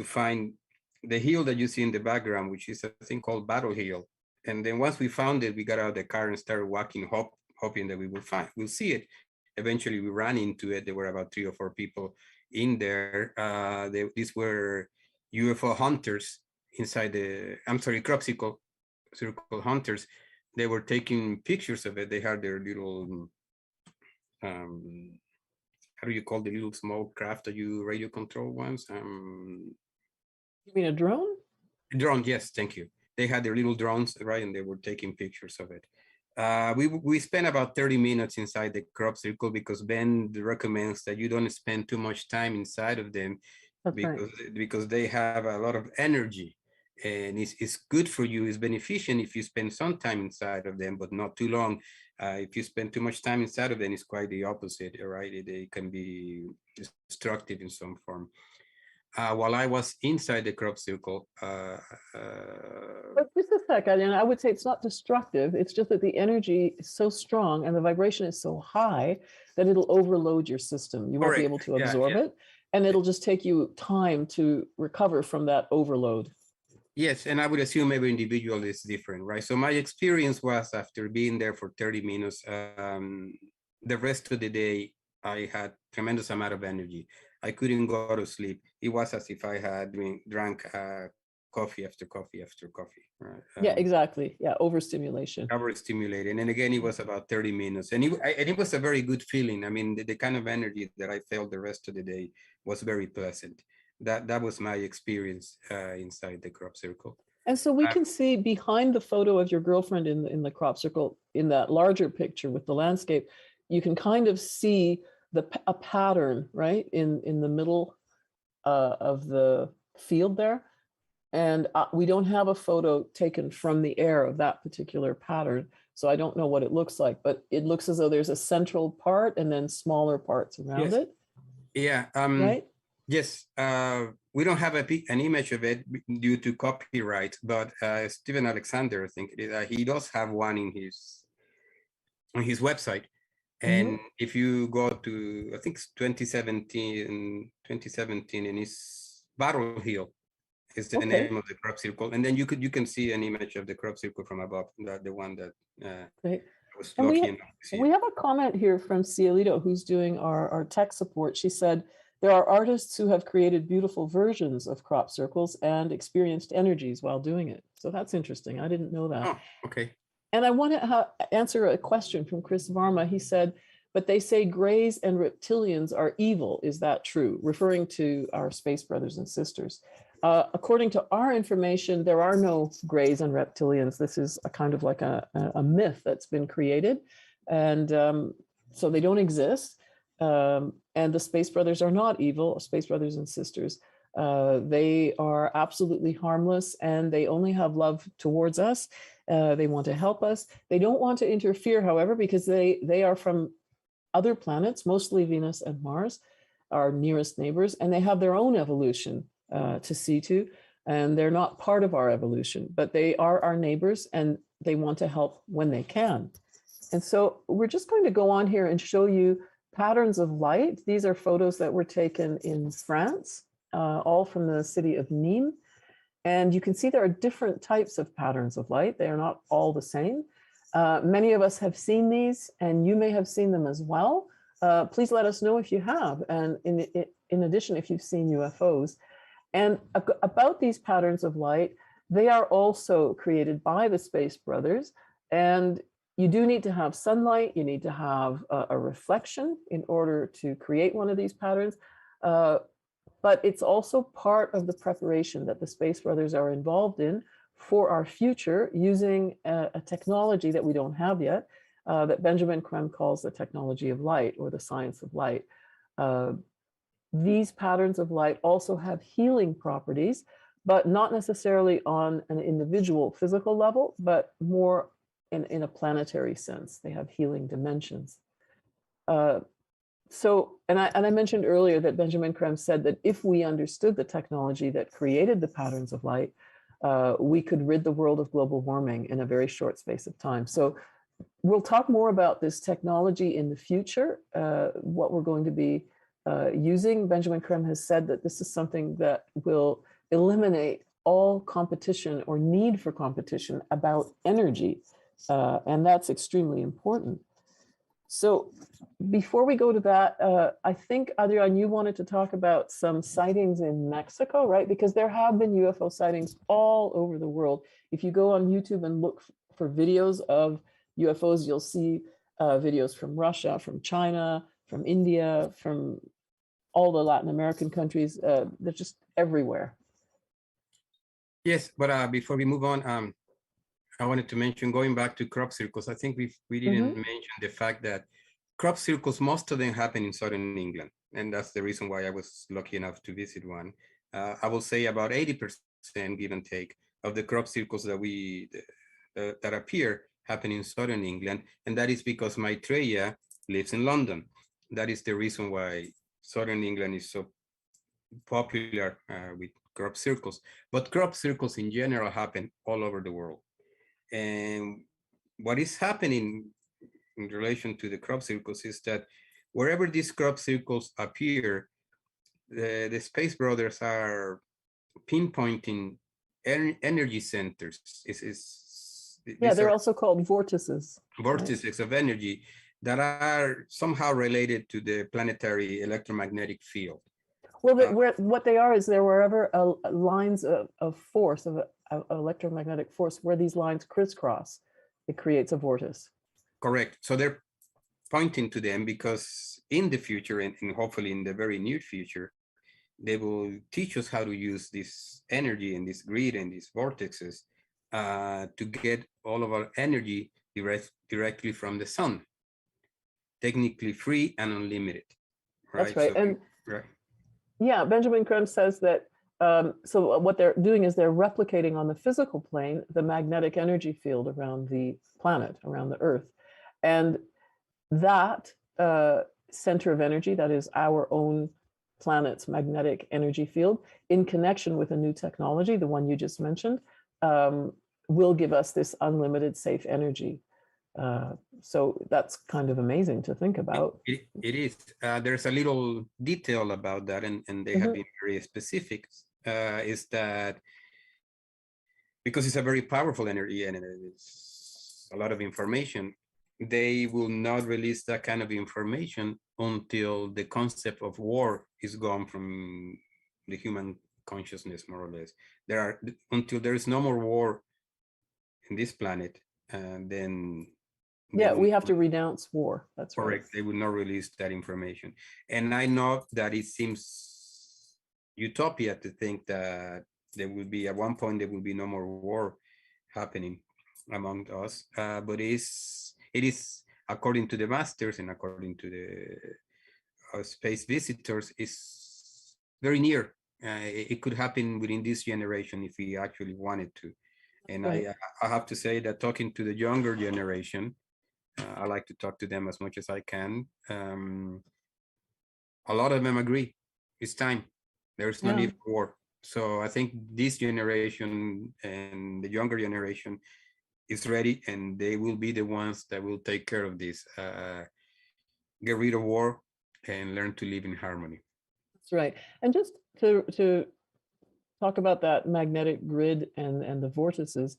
find the hill that you see in the background, which is a thing called Battle Hill. And then once we found it, we got out of the car and started walking, hoping that we'll see it. Eventually, we ran into it. There were about 3 or 4 people in there. These were UFO hunters inside crop circle hunters. They were taking pictures of it. They had their little, how do you call the little small craft that you radio control ones? You mean a drone? Drone, yes, thank you. They had their little drones, right, and they were taking pictures of it. We spent about 30 minutes inside the crop circle because Ben recommends that you don't spend too much time inside of them. That's because they have a lot of energy, and it's good for you. It's beneficial if you spend some time inside of them, but not too long. If you spend too much time inside of them, it's quite the opposite, right? They can be destructive in some form. While I was inside the crop circle. But just a second, and I would say it's not destructive. It's just that the energy is so strong and the vibration is so high that it'll overload your system. You won't be able to absorb it, and it'll just take you time to recover from that overload. Yes, and I would assume every individual is different, right? So my experience was after being there for 30 minutes, the rest of the day, I had tremendous amount of energy. I couldn't go to sleep. It was as if I had drank coffee after coffee after coffee. Right? Yeah, exactly. Yeah, overstimulation. Overstimulating. And again, it was about 30 minutes. And it was a very good feeling. I mean, the kind of energy that I felt the rest of the day was very pleasant. That was my experience inside the crop circle. And so we can see behind the photo of your girlfriend in the crop circle, in that larger picture with the landscape, you can kind of see a pattern, right, in the middle of the field there. And we don't have a photo taken from the air of that particular pattern, so I don't know what it looks like, but it looks as though there's a central part and then smaller parts around it. Yeah. Right? Yes. We don't have an image of it due to copyright, but Stephen Alexander, I think he does have one on his website. And if you go to, I think it's 2017, and it's Battle Hill is the name of the crop circle. And then you can see an image of the crop circle from above, the one that I was lucky enough to see. We have a comment here from Cielito, who's doing our tech support. She said, there are artists who have created beautiful versions of crop circles and experienced energies while doing it. So that's interesting. I didn't know that. Oh, okay. And I want to answer a question from Chris Varma. He said, but they say grays and reptilians are evil. Is that true? Referring to our space brothers and sisters. According to our information, there are no grays and reptilians. This is a kind of like a myth that's been created. And so they don't exist. And the space brothers are not evil, space brothers and sisters. They are absolutely harmless, and they only have love towards us. They want to help us. They don't want to interfere, however, because they are from other planets, mostly Venus and Mars, our nearest neighbors, and they have their own evolution to see to, and they're not part of our evolution, but they are our neighbors, and they want to help when they can. And so we're just going to go on here and show you patterns of light. These are photos that were taken in France, all from the city of Nîmes. And you can see there are different types of patterns of light. They are not all the same. Many of us have seen these, and you may have seen them as well. Please let us know if you have, and in addition, if you've seen UFOs. And about these patterns of light, they are also created by the Space Brothers. And you do need to have sunlight, you need to have a reflection in order to create one of these patterns. But it's also part of the preparation that the Space Brothers are involved in for our future, using a technology that we don't have yet, that Benjamin Creme calls the technology of light, or the science of light. these patterns of light also have healing properties, but not necessarily on an individual physical level, but more in a planetary sense. They have healing dimensions. And I mentioned earlier that Benjamin Creme said that if we understood the technology that created the patterns of light, we could rid the world of global warming in a very short space of time. So we'll talk more about this technology in the future, what we're going to be using. Benjamin Creme has said that this is something that will eliminate all competition or need for competition about energy. And that's extremely important. So before we go to that, I think, Adrian, you wanted to talk about some sightings in Mexico, right? Because there have been UFO sightings all over the world. If you go on YouTube and look for videos of UFOs, you'll see videos from Russia, from China, from India, from all the Latin American countries. They're just everywhere. Yes, but before we move on, I wanted to mention, going back to crop circles, I think we didn't mention the fact that crop circles, most of them happen in southern England. And that's the reason why I was lucky enough to visit one. I will say about 80%, give and take, of the crop circles that appear happen in southern England. And that is because Maitreya lives in London. That is the reason why southern England is so popular with crop circles. But crop circles in general happen all over the world. And what is happening in relation to the crop circles is that wherever these crop circles appear, the Space Brothers are pinpointing energy centers. Yeah, they're also called vortices. Vortices of energy that are somehow related to the planetary electromagnetic field. Well, what they are is they're wherever lines of force, of electromagnetic force, where these lines crisscross, it creates a vortice. Correct. So they're pointing to them because in the future, and hopefully in the very near future, they will teach us how to use this energy and this grid and these vortexes to get all of our energy directly from the sun, technically free and unlimited. Right? That's right. So, and yeah, Benjamin Creme says that so what they're doing is they're replicating on the physical plane the magnetic energy field around the planet, around the Earth. And that center of energy, that is our own planet's magnetic energy field, in connection with a new technology, the one you just mentioned, will give us this unlimited safe energy. So that's kind of amazing to think about. It is. There's a little detail about that, and they have been very specific, is that because it's a very powerful energy and it's a lot of information, they will not release that kind of information until the concept of war is gone from the human consciousness, more or less. Until there is no more war in this planet, and then we have to renounce war. That's correct. Right. They will not release that information. And I know that it seems utopia to think that there will be, at one point, there will be no more war happening among us. But it is, according to the masters and according to the space visitors, is very near. It could happen within this generation if we actually wanted to. And I have to say that talking to the younger generation, I like to talk to them as much as I can. A lot of them agree. It's time. There's no need for war. So I think this generation and the younger generation is ready, and they will be the ones that will take care of this. Get rid of war and learn to live in harmony. That's right. And just to talk about that magnetic grid and the vortices,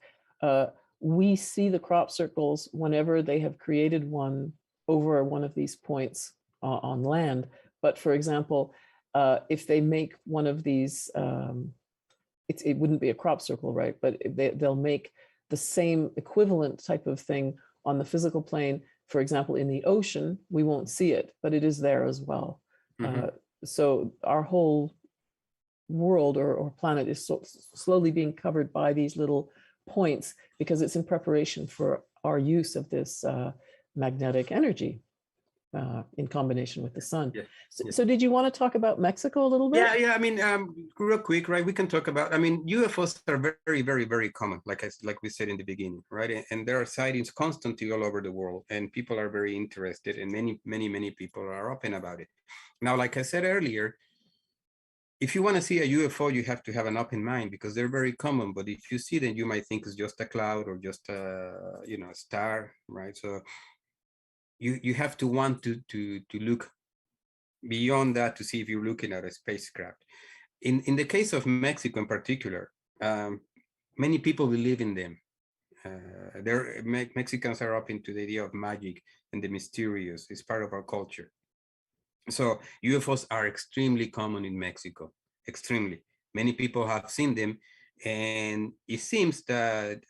we see the crop circles whenever they have created one over one of these points on land. But for example, if they make one of these, it wouldn't be a crop circle, right? But they'll make the same equivalent type of thing on the physical plane. For example, in the ocean, we won't see it, but it is there as well. So our whole world or planet is slowly being covered by these little points because it's in preparation for our use of this magnetic energy. in combination with the sun. Yeah. So did you want to talk about Mexico a little bit? Yeah. I mean, real quick, right? We can talk about. I mean, UFOs are very, very, very common, like we said in the beginning, right? And there are sightings constantly all over the world, and people are very interested, and many people are open about it. Now, like I said earlier, if you want to see a UFO, you have to have an open mind because they're very common. But if you see them, you might think it's just a cloud or just a star, right? So you have to want to look beyond that to see if you're looking at a spacecraft. In the case of Mexico in particular, many people believe in them. Mexicans are open to the idea of magic and the mysterious. It's part of our culture. So UFOs are extremely common in Mexico, extremely. Many people have seen them, and it seems that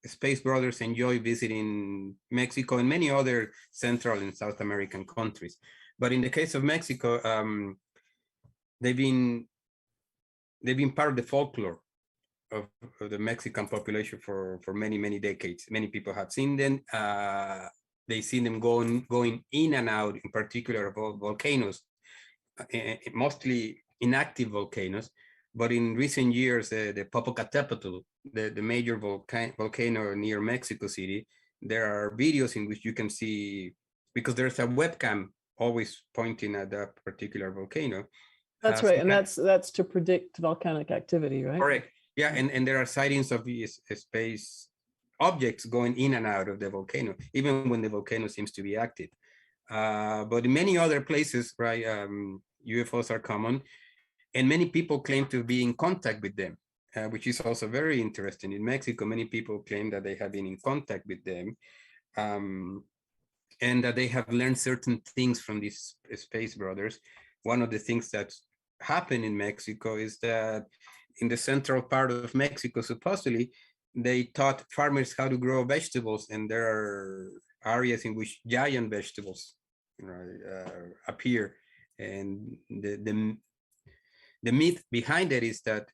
Space Brothers enjoy visiting Mexico and many other Central and South American countries. But in the case of Mexico, they've been part of the folklore of the Mexican population for many decades. Many people have seen them. They see them going in and out, in particular of volcanoes, mostly inactive volcanoes. But in recent years, the Popocatépetl, the major volcano near Mexico City, there are videos in which you can see, because there's a webcam always pointing at that particular volcano. That's right, and that's to predict volcanic activity, right? Correct. Yeah, and there are sightings of these space objects going in and out of the volcano, even when the volcano seems to be active. But in many other places, right, UFOs are common, and many people claim to be in contact with them, which is also very interesting. In Mexico, many people claim that they have been in contact with them, and that they have learned certain things from these space brothers. One of the things that happened in Mexico is that in the central part of Mexico, supposedly, they taught farmers how to grow vegetables, and there are areas in which giant vegetables appear. And the myth behind it is that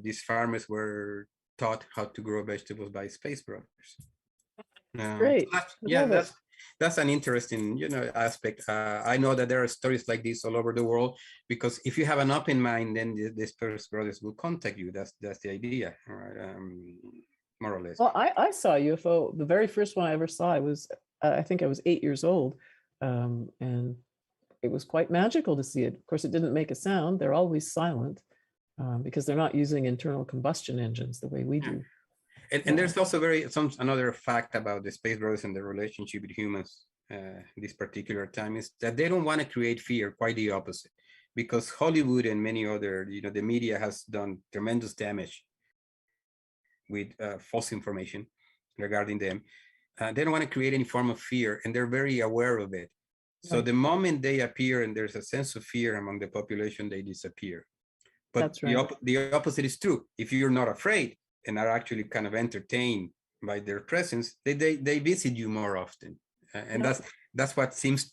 these farmers were taught how to grow vegetables by space brothers. Great. So that's an interesting aspect. I know that there are stories like this all over the world, because if you have an open mind, then the space brothers will contact you. That's the idea, right? More or less. Well, I saw a UFO. The very first one I ever saw, I was I think I was 8 years old, and it was quite magical to see it. Of course, it didn't make a sound. They're always silent because they're not using internal combustion engines the way we do. And there's also another fact about the space brothers and the relationship with humans this particular time is that they don't want to create fear, quite the opposite, because Hollywood and many other, the media has done tremendous damage with false information regarding them. They don't want to create any form of fear, and they're very aware of it. So the moment they appear and there's a sense of fear among the population, they disappear. But that's right. The opposite is true. If you're not afraid and are actually kind of entertained by their presence, they visit you more often. And that's what seems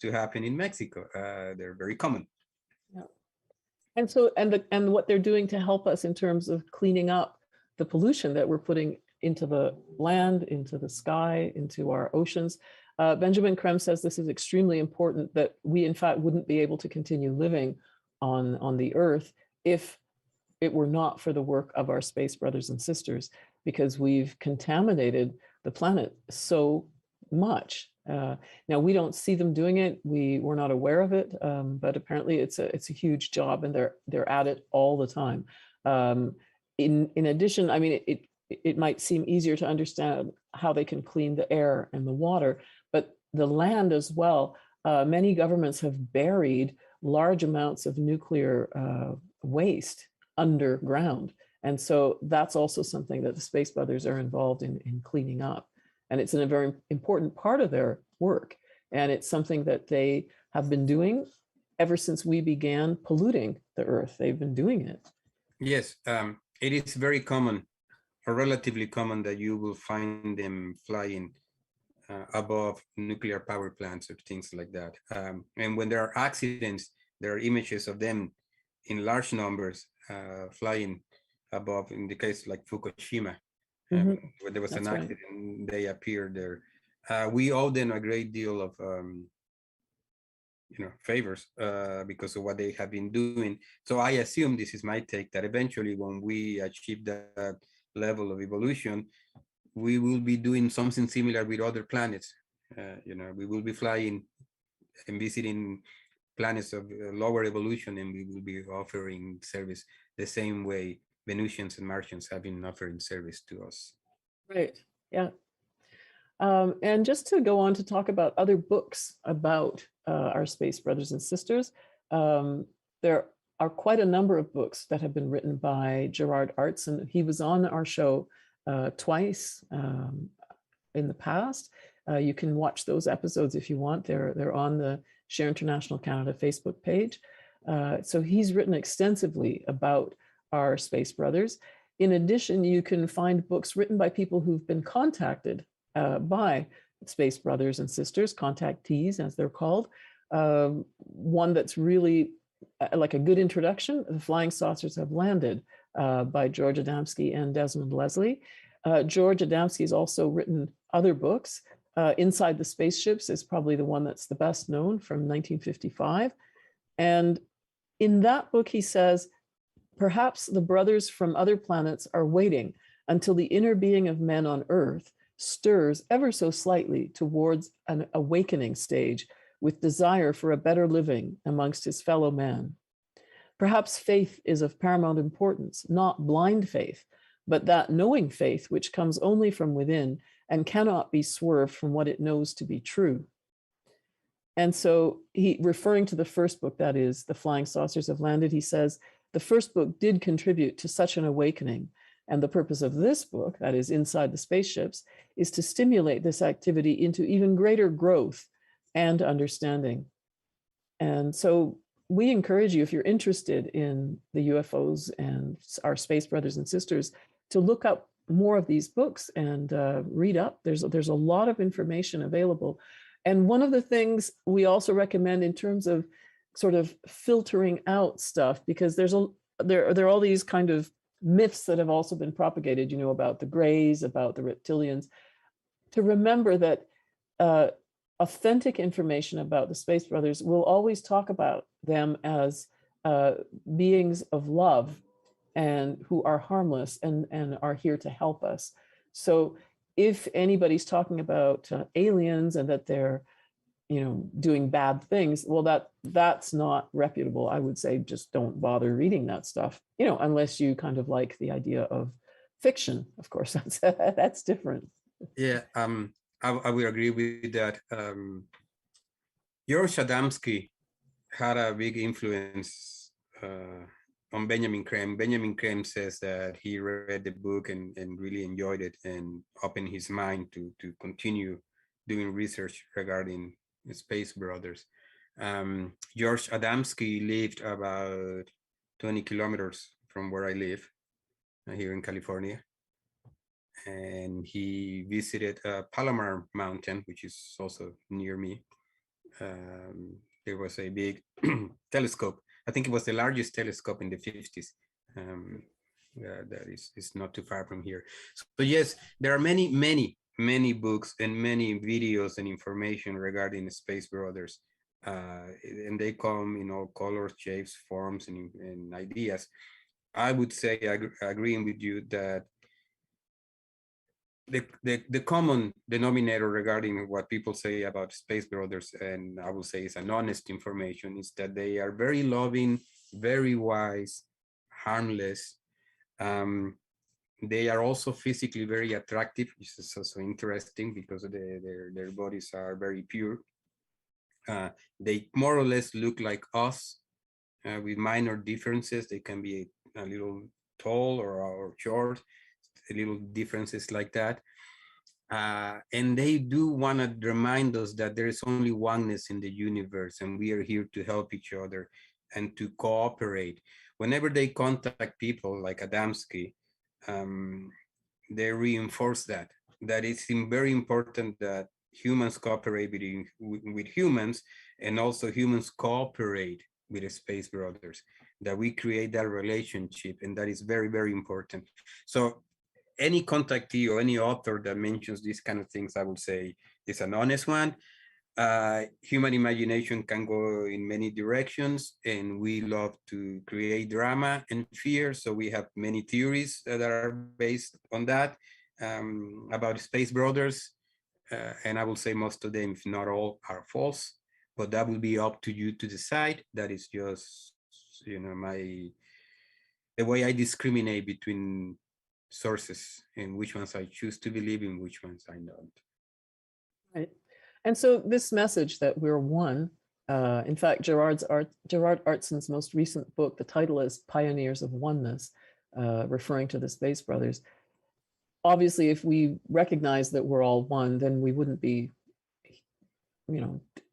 to happen in Mexico. They're very common. Yeah. And so, and what they're doing to help us in terms of cleaning up the pollution that we're putting into the land, into the sky, into our oceans. Benjamin Krem says this is extremely important, that we in fact wouldn't be able to continue living on the earth if it were not for the work of our space brothers and sisters, because we've contaminated the planet so much. Now we don't see them doing it. We're not aware of it, but apparently it's a huge job, and they're at it all the time. In addition, I mean, it might seem easier to understand how they can clean the air and the water, but the land as well. Many governments have buried large amounts of nuclear waste underground. And so that's also something that the Space Brothers are involved in cleaning up. And it's a very important part of their work. And it's something that they have been doing ever since we began polluting the earth. They've been doing it. Yes, it is very common, or relatively common, that you will find them flying above nuclear power plants or things like that. And when there are accidents, there are images of them in large numbers flying above, in the case like Fukushima, where there was an accident, they appeared there. We owe them a great deal of favors because of what they have been doing. So I assume, this is my take, that eventually when we achieve that level of evolution, we will be doing something similar with other planets. We will be flying and visiting planets of lower evolution, and we will be offering service the same way Venusians and Martians have been offering service to us. Right. Yeah. And just to go on to talk about other books about our space brothers and sisters, there are quite a number of books that have been written by Gerard Artson. He was on our show twice in the past. You can watch those episodes if you want. They're on the Share International Canada Facebook page. So he's written extensively about our space brothers. In addition, you can find books written by people who've been contacted by space brothers and sisters, contactees as they're called. One that's really like a good introduction, The Flying Saucers Have Landed, by George Adamski and Desmond Leslie. George Adamski has also written other books. Inside the Spaceships is probably the one that's the best known, from 1955. And in that book, he says, perhaps the brothers from other planets are waiting until the inner being of men on Earth stirs ever so slightly towards an awakening stage with desire for a better living amongst his fellow men. Perhaps faith is of paramount importance, not blind faith, but that knowing faith which comes only from within and cannot be swerved from what it knows to be true. And so he, referring to the first book, that is, The Flying Saucers Have Landed, he says, the first book did contribute to such an awakening. And the purpose of this book, that is, Inside the Spaceships, is to stimulate this activity into even greater growth and understanding. And so we encourage you, if you're interested in the UFOs and our space brothers and sisters, to look up more of these books and read up. There's a lot of information available. And one of the things we also recommend in terms of sort of filtering out stuff, because there are all these kind of myths that have also been propagated, about the Greys, about the reptilians, to remember that authentic information about the Space Brothers will always talk about them as beings of love and who are harmless and are here to help us. So if anybody's talking about aliens and that they're doing bad things, well, that's not reputable. I would say just don't bother reading that stuff, unless you kind of like the idea of fiction. Of course, that's different. Yeah, I will agree with that. George Adamski had a big influence on Benjamin Creme. Benjamin Creme says that he read the book and really enjoyed it and opened his mind to continue doing research regarding the Space Brothers. George Adamski lived about 20 kilometers from where I live here in California. And he visited Palomar Mountain, which is also near me. There was a big telescope. I think it was the largest telescope in the 50s. That is not too far from here. So yes, there are many books and many videos and information regarding the Space Brothers. And they come in all colors, shapes, forms, and ideas. I would say, agreeing with you, that the common denominator regarding what people say about Space Brothers, and I will say is an honest information, is that they are very loving, very wise, harmless. They are also physically very attractive, which is also interesting because their bodies are very pure. They more or less look like us with minor differences. They can be a little tall or short, little differences like that. And they do want to remind us that there is only oneness in the universe, and we are here to help each other and to cooperate. Whenever they contact people like Adamski, they reinforce that it's very important that humans cooperate with humans, and also humans cooperate with the Space Brothers, that we create that relationship, and that is very, very important. So any contactee or any author that mentions these kind of things, I would say, is an honest one. Human imagination can go in many directions, and we love to create drama and fear. So we have many theories that are based on that, about Space Brothers. And I will say most of them, if not all, are false. But that will be up to you to decide. That is just, the way I discriminate between sources and which ones I choose to believe in, which ones I don't. Right. And so this message that we're one, in fact, Gerard Artson's most recent book, the title is Pioneers of Oneness, referring to the Space Brothers. Obviously, if we recognize that we're all one, then we wouldn't be,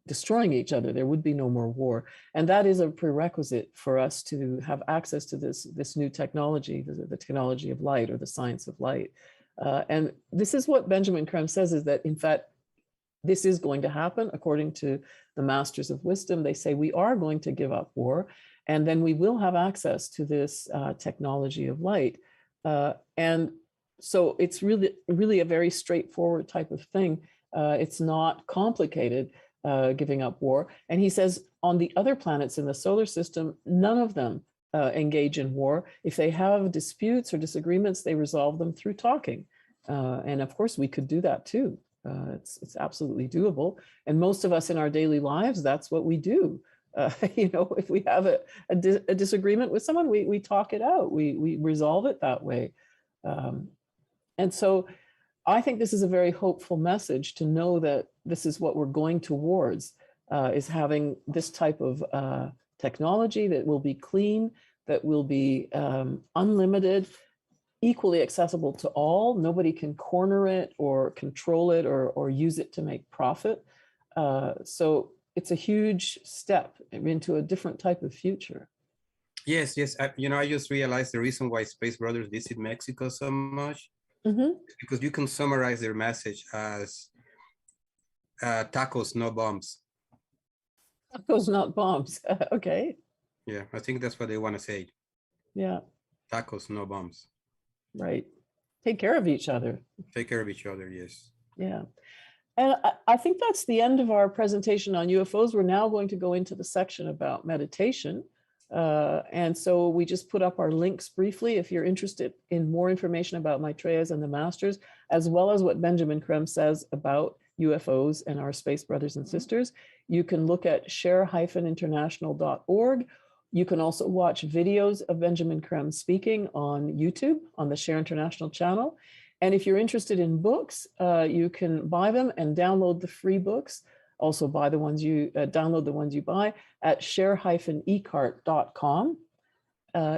destroying each other. There would be no more war. And that is a prerequisite for us to have access to this new technology, the technology of light, or the science of light. And this is what Benjamin Creme says, is that, in fact, this is going to happen according to the Masters of Wisdom. They say we are going to give up war, and then we will have access to this technology of light. And so it's really a very straightforward type of thing. It's not complicated, giving up war. And he says on the other planets in the solar system, none of them engage in war. If they have disputes or disagreements, they resolve them through talking. And of course, we could do that too. It's absolutely doable. And most of us in our daily lives, that's what we do. If we have a disagreement with someone, we talk it out. We resolve it that way. And so I think this is a very hopeful message, to know that this is what we're going towards, is having this type of technology that will be clean, that will be unlimited, equally accessible to all. Nobody can corner it or control it or use it to make profit. So it's a huge step into a different type of future. Yes. I just realized the reason why Space Brothers visit Mexico so much, because you can summarize their message as tacos, no bombs. Tacos, not bombs. Okay. Yeah, I think that's what they want to say. Yeah. Tacos, no bombs. Right. Take care of each other. Take care of each other, yes. Yeah. And I think that's the end of our presentation on UFOs. We're now going to go into the section about meditation. And so we just put up our links briefly if you're interested in more information about Maitreya's and the Masters, as well as what Benjamin Creme says about UFOs and our space brothers and sisters. You can look at share-international.org. You can also watch videos of Benjamin Creme speaking on YouTube on the Share International channel. And if you're interested in books, you can buy them and download the free books. Also buy the ones you download the ones you buy at share-ecart.com.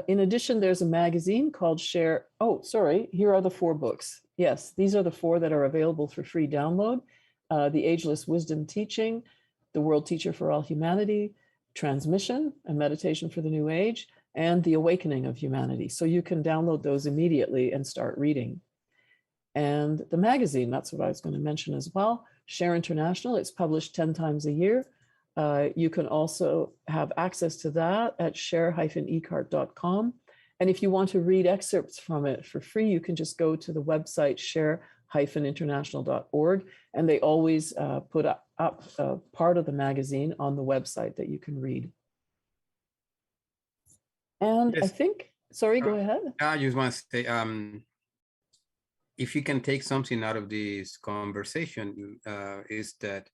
In addition, there's a magazine called Share. Oh, sorry. Here are the 4 books. Yes, these are the 4 that are available for free download. The Ageless Wisdom Teaching, The World Teacher for All Humanity, Transmission, a Meditation for the New Age, and The Awakening of Humanity. So you can download those immediately and start reading. And the magazine, that's what I was going to mention as well. Share International, it's published 10 times a year. You can also have access to that at share-ecart.com. And if you want to read excerpts from it for free, you can just go to the website share-international.org. And they always put up part of the magazine on the website that you can read. And yes. I think, sorry, go ahead. I just want to say, if you can take something out of this conversation, is that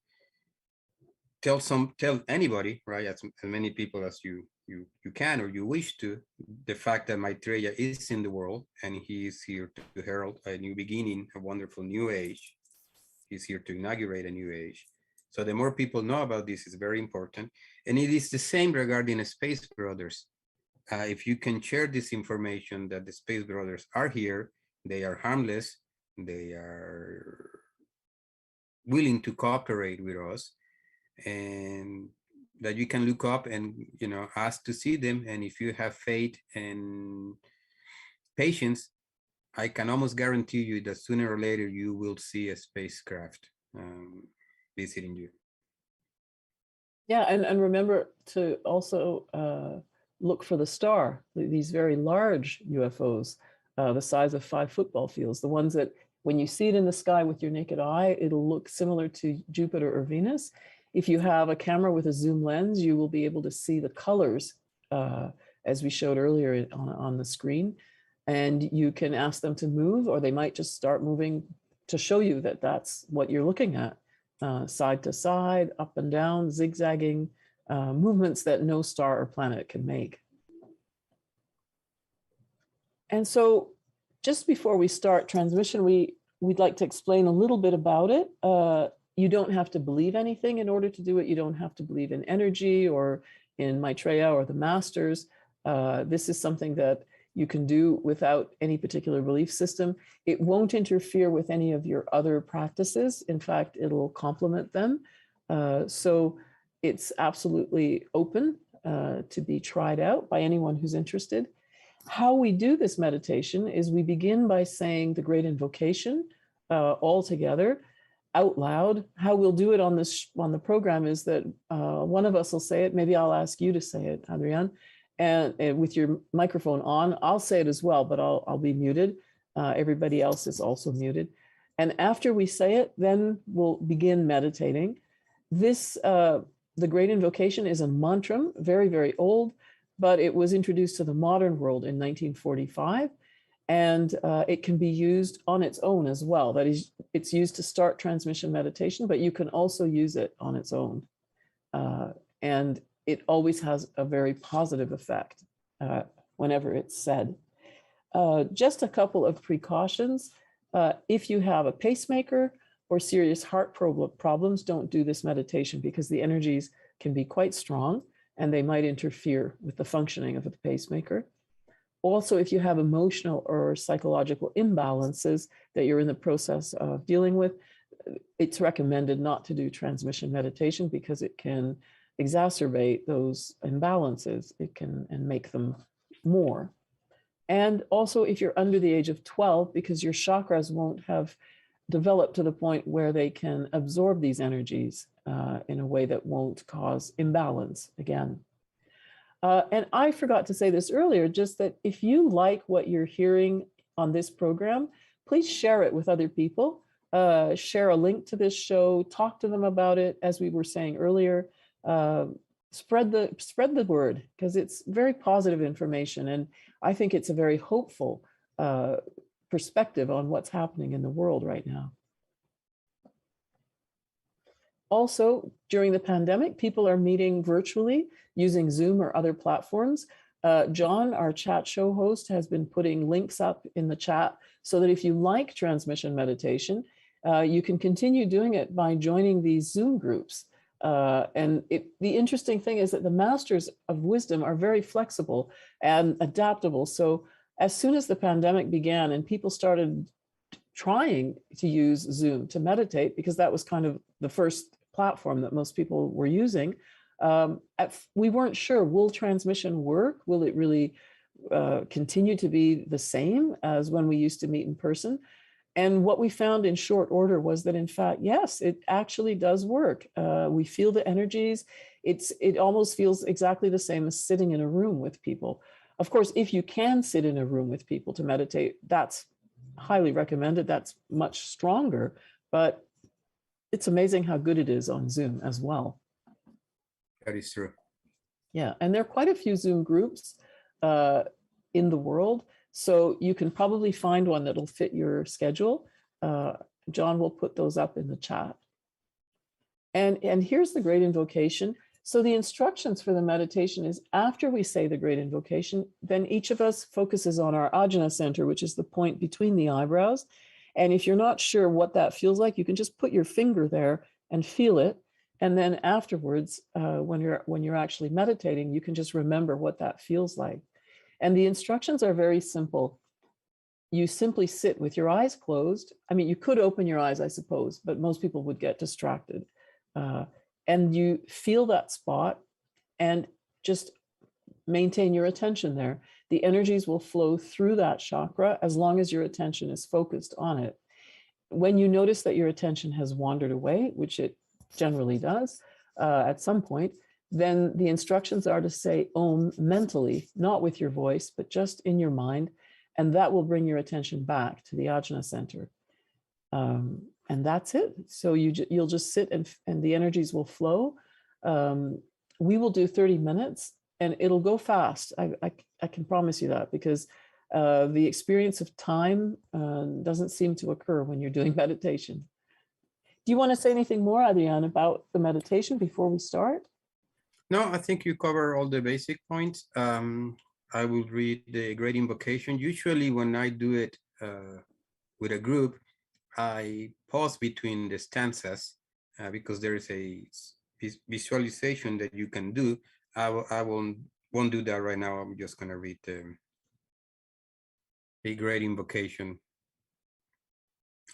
tell anybody, right, as many people as you can or you wish to, the fact that Maitreya is in the world and he is here to herald a new beginning, a wonderful new age. He's here to inaugurate a new age. So the more people know about this is very important. And it is the same regarding the Space Brothers. If you can share this information that the Space Brothers are here, they are harmless, they are willing to cooperate with us, and that you can look up and ask to see them. And if you have faith and patience, I can almost guarantee you that sooner or later you will see a spacecraft visiting you. Yeah, and remember to also look for the star, these very large UFOs, the size of 5 football fields, the ones that when you see it in the sky with your naked eye, it'll look similar to Jupiter or Venus. If you have a camera with a zoom lens, you will be able to see the colors as we showed earlier on the screen. And you can ask them to move, or they might just start moving to show you that that's what you're looking at. Side to side, up and down, zigzagging, movements that no star or planet can make. And so just before we start transmission, we'd like to explain a little bit about it. You don't have to believe anything in order to do it. You don't have to believe in energy or in Maitreya or the masters. This is something that you can do without any particular belief system. It won't interfere with any of your other practices. In fact, it'll complement them. So it's absolutely open to be tried out by anyone who's interested. How we do this meditation is we begin by saying the great invocation all together out loud. How we'll do it on the program is that one of us will say it. Maybe I'll ask you to say it, Adrienne, and with your microphone on. I'll say it as well, but I'll be muted. Everybody else is also muted. And after we say it, then we'll begin meditating. This, the great invocation, is a mantra, very, very old, but it was introduced to the modern world in 1945. And it can be used on its own as well. That is, it's used to start transmission meditation, but you can also use it on its own. And it always has a very positive effect whenever it's said. Just a couple of precautions. If you have a pacemaker or serious heart problems, don't do this meditation because the energies can be quite strong and they might interfere with the functioning of the pacemaker. Also, if you have emotional or psychological imbalances that you're in the process of dealing with, it's recommended not to do transmission meditation because it can exacerbate those imbalances. It can and make them more. And also, if you're under the age of 12, because your chakras won't have developed to the point where they can absorb these energies in a way that won't cause imbalance again. And I forgot to say this earlier, just that if you like what you're hearing on this program, please share it with other people. Share a link to this show, talk to them about it, as we were saying earlier. Spread the word, because it's very positive information. And I think it's a very hopeful perspective on what's happening in the world right now. Also, during the pandemic, people are meeting virtually using Zoom or other platforms. John, our chat show host, has been putting links up in the chat so that if you like transmission meditation, you can continue doing it by joining these Zoom groups. And the interesting thing is that the masters of wisdom are very flexible and adaptable. So as soon as the pandemic began and people started trying to use Zoom to meditate, because that was kind of the first platform that most people were using, we weren't sure, will transmission work? Will it really continue to be the same as when we used to meet in person? And what we found in short order was that, in fact, yes, it actually does work. We feel the energies. It almost feels exactly the same as sitting in a room with people. Of course, if you can sit in a room with people to meditate, that's highly recommended. That's much stronger, but it's amazing how good it is on Zoom as well. That is true. Yeah, and there are quite a few Zoom groups in the world. So you can probably find one that'll fit your schedule. John will put those up in the chat. And here's the great invocation. So the instructions for the meditation is after we say the great invocation, then each of us focuses on our ajna center, which is the point between the eyebrows. And if you're not sure what that feels like, you can just put your finger there and feel it. And then afterwards, when you're actually meditating, you can just remember what that feels like. And the instructions are very simple. You simply sit with your eyes closed. I mean, you could open your eyes, I suppose, but most people would get distracted. And you feel that spot and just maintain your attention there. The energies will flow through that chakra as long as your attention is focused on it. When you notice that your attention has wandered away, which it generally does at some point, then the instructions are to say Om mentally, not with your voice, but just in your mind. And that will bring your attention back to the Ajna center. and that's it. So you'll just sit and the energies will flow. We will do 30 minutes and it'll go fast. I can promise you that, because the experience of time doesn't seem to occur when you're doing meditation. Do you want to say anything more, Adrian, about the meditation before we start? No, I think you cover all the basic points. I will read the great invocation. Usually when I do it with a group, I pause between the stanzas because there is a visualization that you can do. I won't do that right now. I'm just going to read the great invocation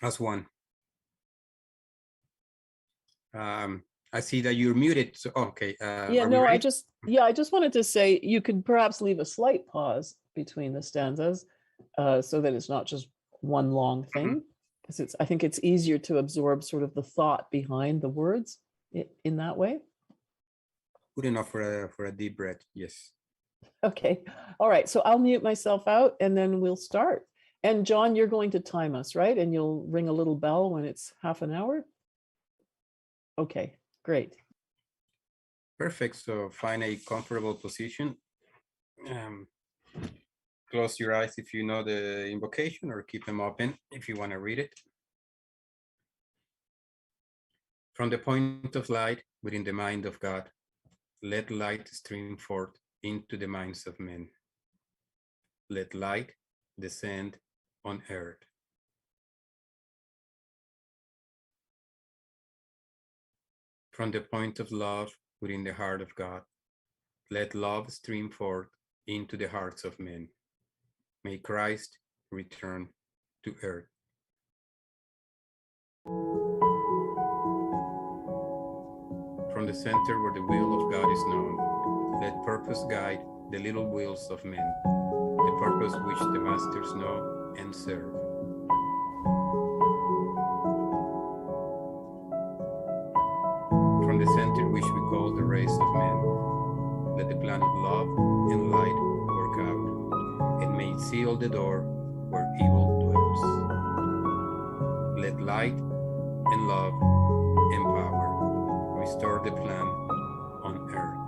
as one. I see that you're muted. So, okay. Yeah, no, I just wanted to say you could perhaps leave a slight pause between the stanzas so that it's not just one long thing, because I think it's easier to absorb sort of the thought behind the words in that way. Good enough for a deep breath. Yes. Okay. All right. So I'll mute myself out and then we'll start. And John, you're going to time us, right? And you'll ring a little bell when it's half an hour. Okay, great. Perfect. So find a comfortable position. Close your eyes if you know the invocation, or keep them open if you want to read it. From the point of light within the mind of God, let light stream forth into the minds of men. Let light descend on earth. From the point of love within the heart of God, let love stream forth into the hearts of men. May Christ return to earth. From the center where the will of God is known, let purpose guide the little wills of men, the purpose which the masters know and serve. From the center which we call the race of men, let the plan of love and light work out, and may it seal the door where evil dwells. Let light and love and power restore the plan on earth.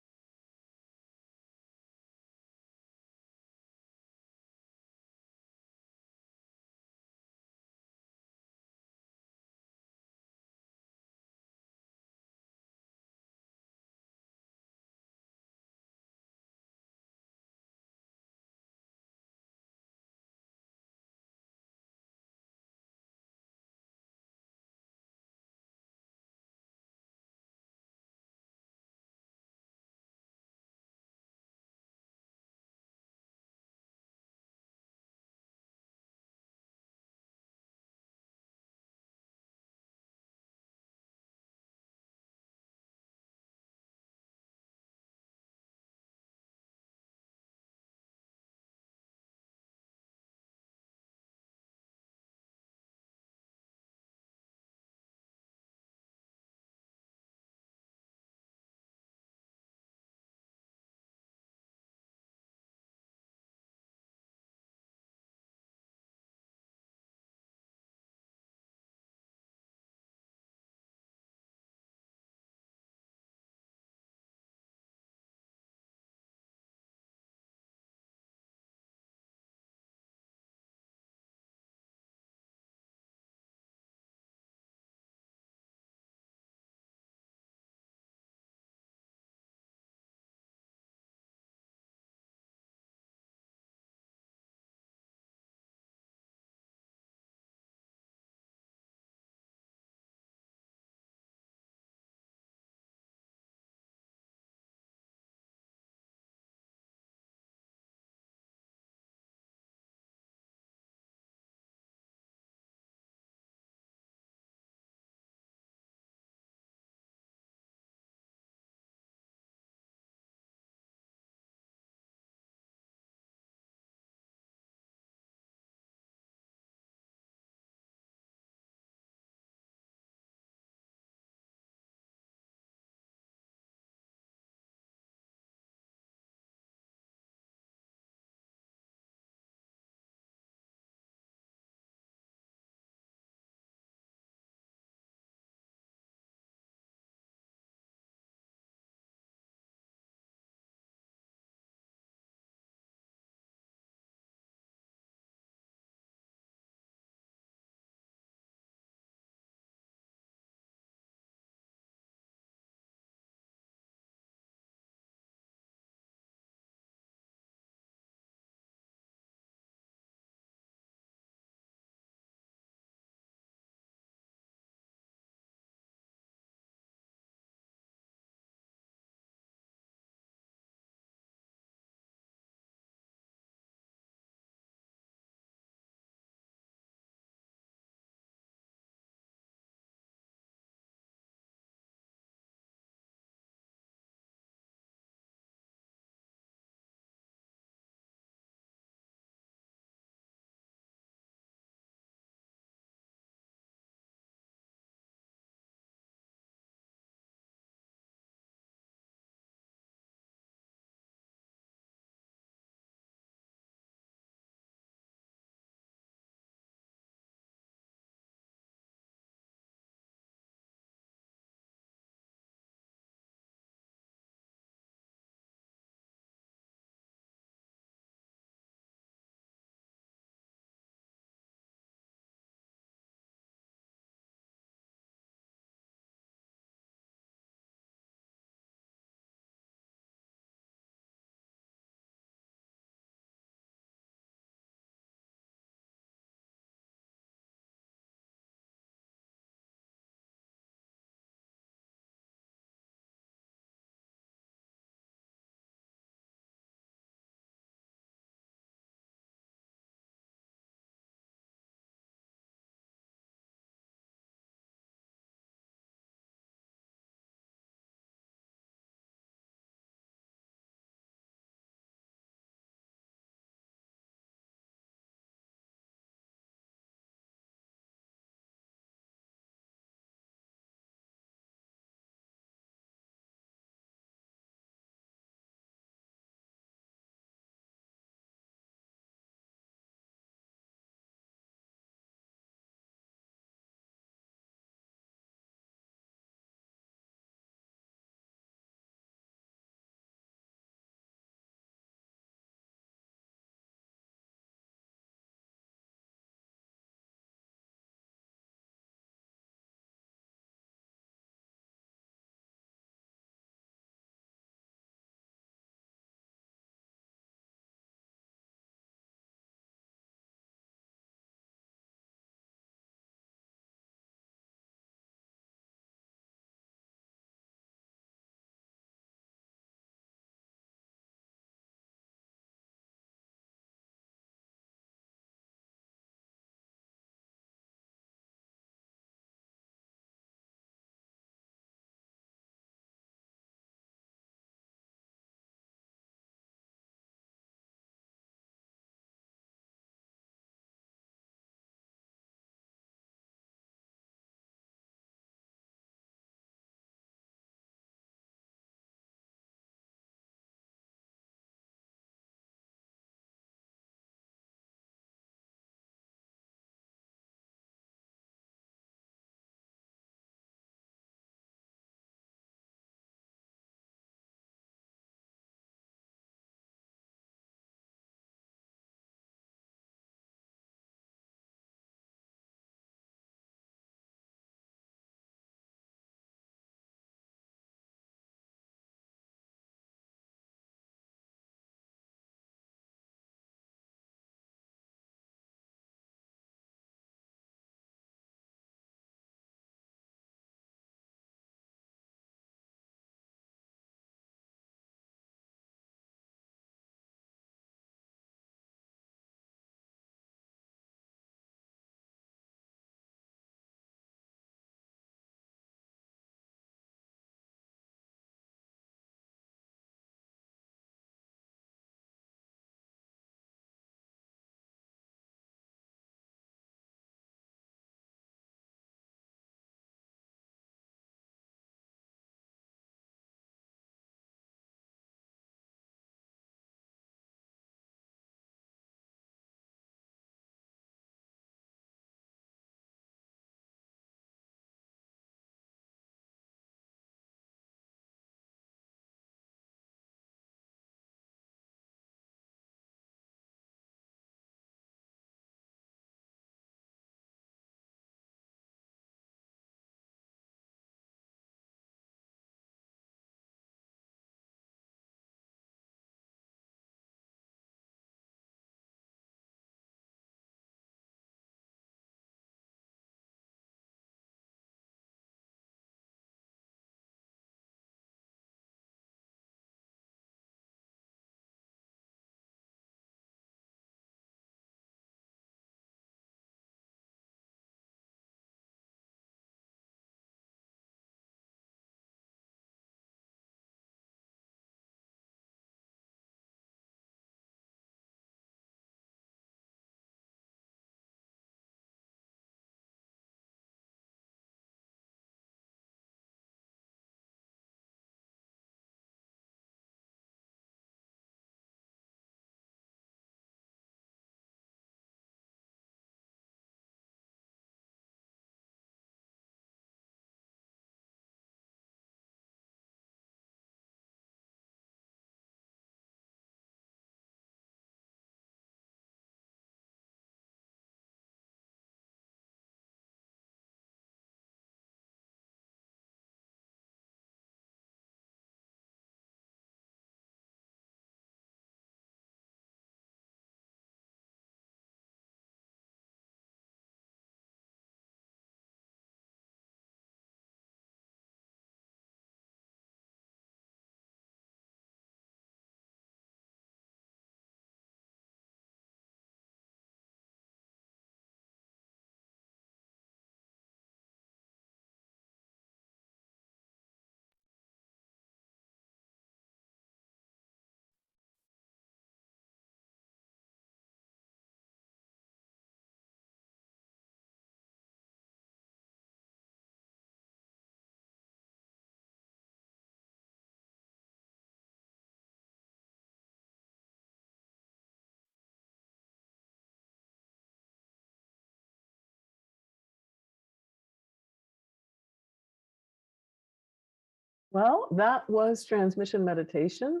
Well, that was transmission meditation.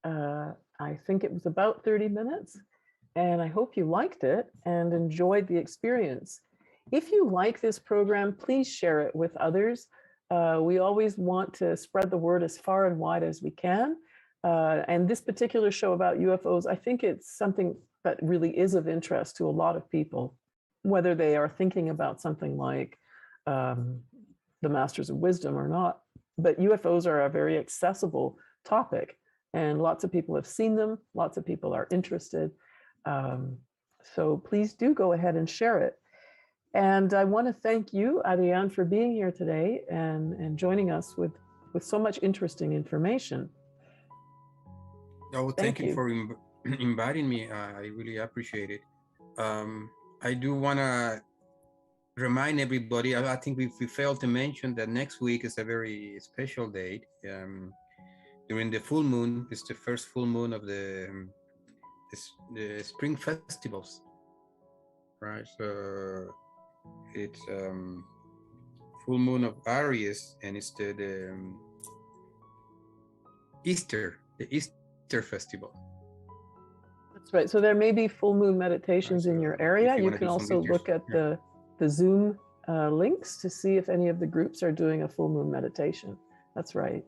I think it was about 30 minutes, and I hope you liked it and enjoyed the experience. If you like this program, please share it with others. We always want to spread the word as far and wide as we can. And this particular show about UFOs, I think it's something that really is of interest to a lot of people, whether they are thinking about something like the Masters of Wisdom or not. But UFOs are a very accessible topic, and lots of people have seen them, lots of people are interested. So please do go ahead and share it. And I want to thank you, Adrian, for being here today and joining us with so much interesting information. Oh, thank you for inviting me. I really appreciate it. I do want to remind everybody, I think we failed to mention that next week is a very special date. During the full moon, it's the first full moon of the spring festivals, right? So it's full moon of Aries, and it's the Easter festival. That's right. So there may be full moon meditations in your area. You can also look at the Zoom links to see if any of the groups are doing a full moon meditation. That's right.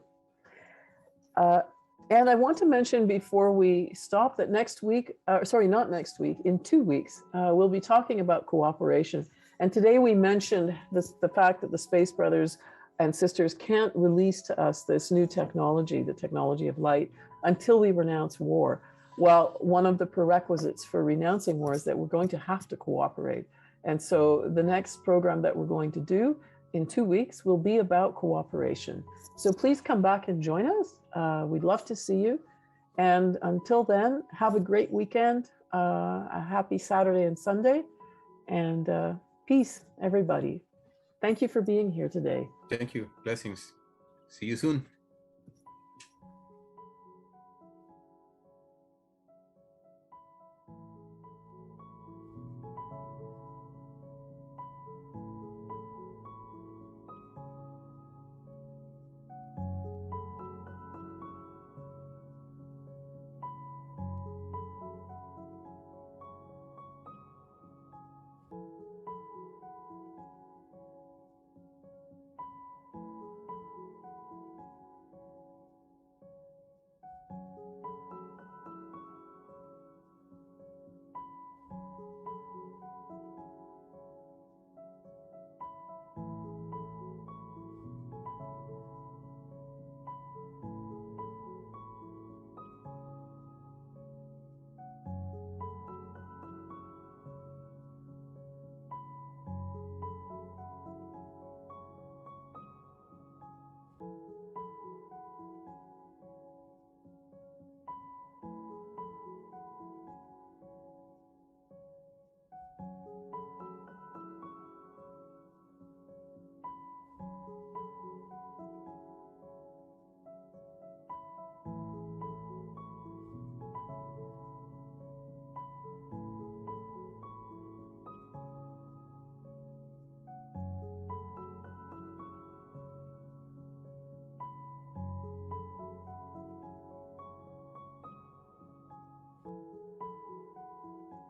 And I want to mention before we stop that next week, sorry, not next week, in 2 weeks, we'll be talking about cooperation. And today we mentioned the fact that the Space Brothers and Sisters can't release to us this new technology, the technology of light, until we renounce war. Well, one of the prerequisites for renouncing war is that we're going to have to cooperate. And so the next program that we're going to do in 2 weeks will be about cooperation. So please come back and join us. We'd love to see you. And until then, have a great weekend, a happy Saturday and Sunday, and peace, everybody. Thank you for being here today. Thank you. Blessings. See you soon.